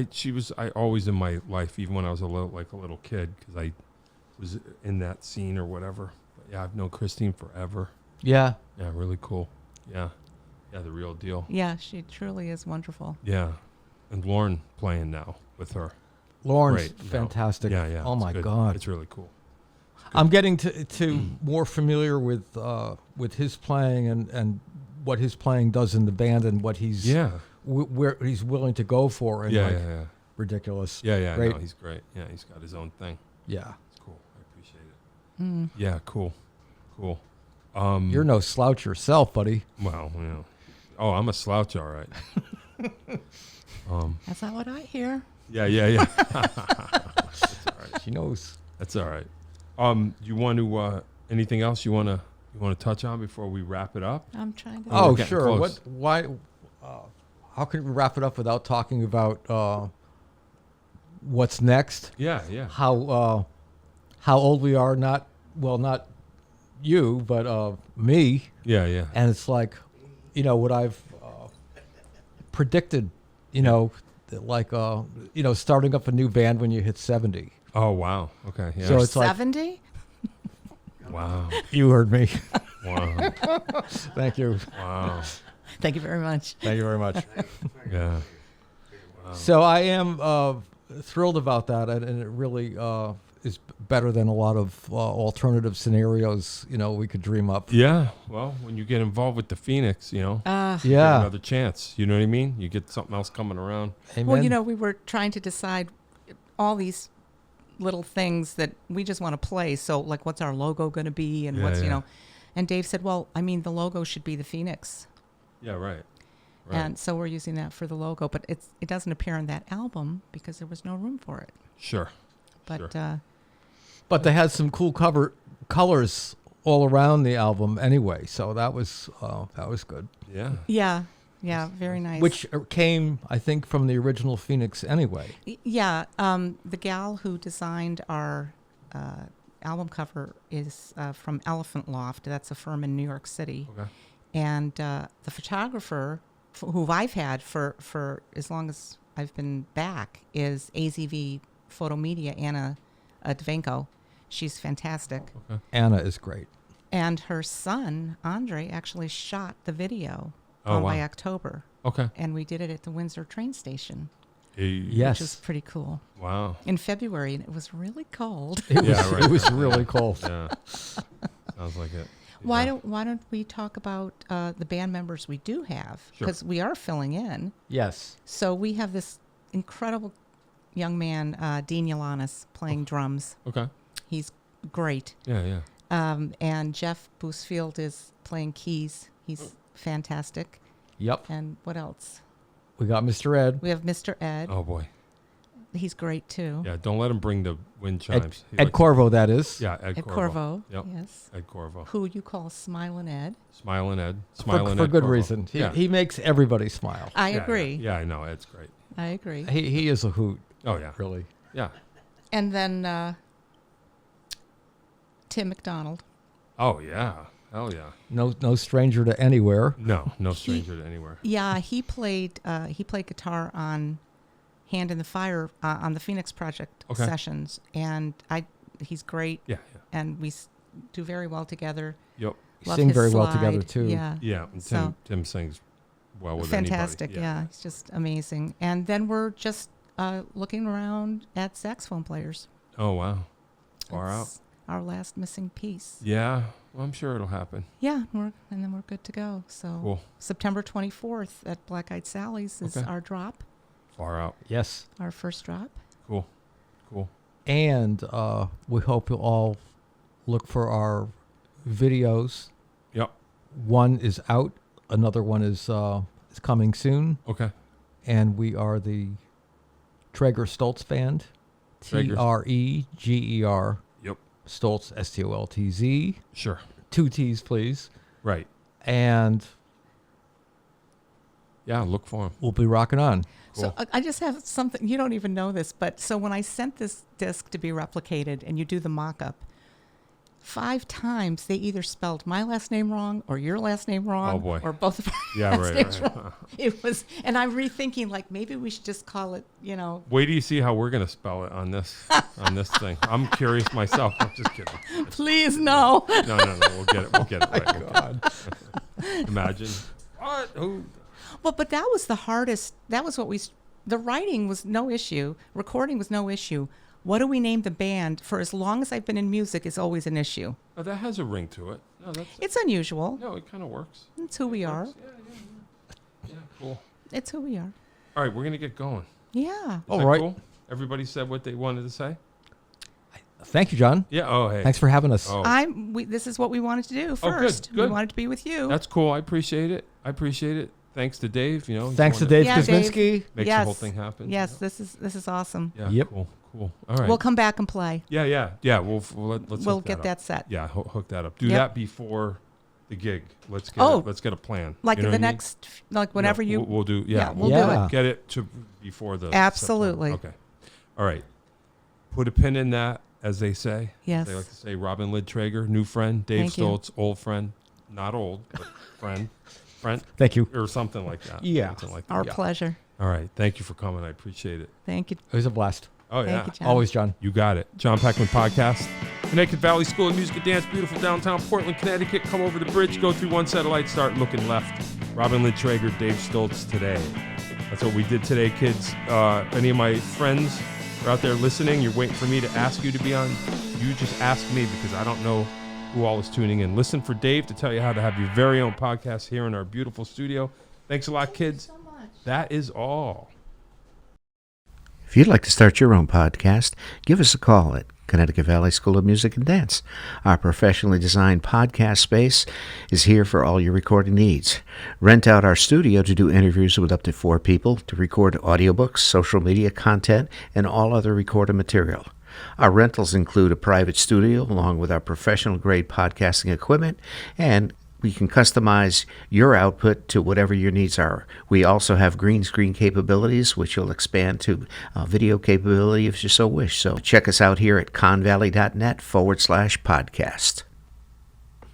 she was always in my life, even when I was a little kid, because I was in that scene or whatever. But yeah, I've known Christine forever. Yeah. Yeah, really cool. Yeah. Yeah, the real deal. Yeah, she truly is wonderful. Yeah. And Lauren playing now with her. Lauren's Great. No. fantastic. Yeah, yeah. Oh it's my good. God. It's really cool. I'm getting to more familiar with his playing and what his playing does in the band and what he's Yeah. where he's willing to go for. And Yeah, like, yeah, yeah. ridiculous. Yeah, yeah. Great. No, he's great. Yeah, he's got his own thing. Yeah. It's cool. I appreciate it. Yeah, cool. Cool. You're no slouch yourself, buddy. Well, you know. Oh, I'm a slouch, all right. That's not what I hear. Yeah, yeah, yeah. She knows. That's all right. You want to anything else you want to touch on before we wrap it up? I'm trying to. Oh, Oh, we're getting sure. close. Why? How can we wrap it up without talking about what's next? Yeah, yeah. How old we are? Not you, but me. Yeah, yeah. And it's like, what I've predicted. Starting up a new band when you hit 70. Oh, wow. Okay. Yeah. So it's like 70? wow. you heard me. Wow. Thank you. Wow. Thank you very much. Thank you very much. Yeah. So I am thrilled about that, and it really is better than a lot of alternative scenarios we could dream up. Yeah. Well, when you get involved with the Phoenix, you know, you get Yeah. another chance. You know what I mean? You get something else coming around. Amen. Well, we were trying to decide all these little things that we just want to play. So, like, what's our logo going to be, and Yeah, what's yeah. And Dave said, well, I mean, the logo should be the Phoenix. Yeah, right. Right. And so we're using that for the logo, but it doesn't appear on that album because there was no room for it. Sure. But Sure. But they had some cool colors all around the album anyway, so that was good. Yeah. yeah, very nice. Which came, I think, from the original Phoenix anyway. Yeah, the gal who designed our album cover is from Elephant Loft. That's a firm in New York City. Okay. And the photographer, who I've had for as long as I've been back, is AZV Photo Media, Anna Dvenko. She's fantastic. Okay. Anna is great. And her son, Andre, actually shot the video Oh, wow. by October. Okay. And we did it at the Windsor train station, Yes. which was pretty cool. Wow. In February, and it was really cold. It was, Yeah, right. it was really cold. Yeah. Sounds like it. Why Yeah. don't we talk about the band members we do have? Sure. Because we are filling in. Yes. So we have this incredible young man, Dean Yalanis, playing drums. Okay. He's great. Yeah. And Jeff Boosfield is playing keys. He's fantastic. Yep. And what else? We got Mr. Ed. We have Mr. Ed. Oh boy. He's great too. Yeah. Don't let him bring the wind chimes. He Ed likes- Corvo, that is. Yeah. Ed Ed Corvo. Corvo. Yep. Yes. Ed Corvo. Who you call Smilin' Ed. Smiling Ed. For Smiling Ed good Corvo. reason. Yeah. He makes everybody smile. I Yeah, agree. Yeah. I know. Ed's great. I agree. He is a hoot, Oh yeah. really. Yeah. And then Tim McDonald. Oh yeah. Hell yeah. No stranger to anywhere. No stranger to anywhere. Yeah, he played guitar on Hand in the Fire on the Phoenix Project Okay. sessions, and he's great, Yeah. and we do very well together. Yep. Love Sing his very well slide. together too. Yeah, Yeah. And So- Tim sings well with fantastic. anybody. Yeah, he's just amazing. And then we're just looking around at saxophone players. Oh wow. Far out. That's our last missing piece. Yeah. Well, I'm sure it'll happen. Yeah, and then we're good to go. So Cool. September 24th at Black Eyed Sally's is Okay. our drop, Far out. Yes. our first drop. Cool. And we hope you'll all look for our videos. Yep. One is out. Another one is coming soon. Okay. And we are the Treger Stoltz Band. Treger. Treger. Yep. Stoltz, Stoltz. Sure. 2 T's, please. Right. And Yeah. Look for him. we'll be rocking on. So Cool. I just have something, you don't even know this, but so when I sent this disc to be replicated and you do the mock-up, 5 times they either spelled my last name wrong or your last name wrong. Oh, boy. Or both of our Yeah. last Right. names Right. wrong. It was, and I'm rethinking, like, maybe we should just call it, Wait till you see how we're gonna spell it on this thing. I'm curious myself. I'm just kidding. please no. No. We'll get it. We'll get it right. God. Imagine. What? Who? Well, but that was the hardest. That was what the writing was no issue. Recording was no issue. What do we name the band? For as long as I've been in music, is always an issue. Oh, that has a ring to it. No, that's. It's unusual. No, it kind of works. It's who we It are. works. Yeah. Cool. It's who we are. All right, we're gonna get going. Yeah. Is All that right. Cool? Everybody said what they wanted to say. Thank you, John. Yeah. Oh, hey. Thanks for having us. Oh, This is what we wanted to do good, first. We good. wanted to be with you. that's cool. I appreciate it. Thanks to Dave. He's Thanks the to one Dave Yeah, Dave. Kaczynski. that makes the whole thing happen. Yes, this is awesome. Yeah. Yep. Cool. All right. We'll come back and play. Yeah. Let's We'll hook get up. that set. Yeah, hook that up. Do Yep. that before the gig. Let's get a plan. Like You know the what I mean? next, like whenever No, you. we'll do. Yeah, Yeah, we'll do get it. Get it to before the. Absolutely. September. Okay. All right. Put a pin in that, as they say. Yes. They like to say. Robin Lyn Treger, new friend. Dave Thank you. Stoltz, old friend. Not old, but friend. Thank you. Or something like that. Yeah. Something like that. Our Yeah. pleasure. All right. Thank you for coming. I appreciate it. Thank you. It was a blast. Oh yeah. Thank you, John. Always, John. You got it. John Peckman Podcast. Connecticut Valley School of Music and Dance, beautiful downtown Portland, Connecticut. Come over the bridge, go through one satellite, start looking left. Robin Lyn Treger, Dave Stoltz today. That's what we did today, kids. Any of my friends are out there listening, you're waiting for me to ask you to be on. You just ask me because I don't know who all is tuning in. Listen for Dave to tell you how to have your very own podcast here in our beautiful studio. Thanks a lot, kids. so much. That is all. If you'd like to start your own podcast, give us a call at Connecticut Valley School of Music and Dance. Our professionally designed podcast space is here for all your recording needs. Rent out our studio to do interviews with up to 4 people, to record audiobooks, social media content, and all other recorded material. Our rentals include a private studio along with our professional-grade podcasting equipment, and we can customize your output to whatever your needs are. We also have green screen capabilities, which will expand to video capability if you so wish. So check us out here at convalley.net/podcast.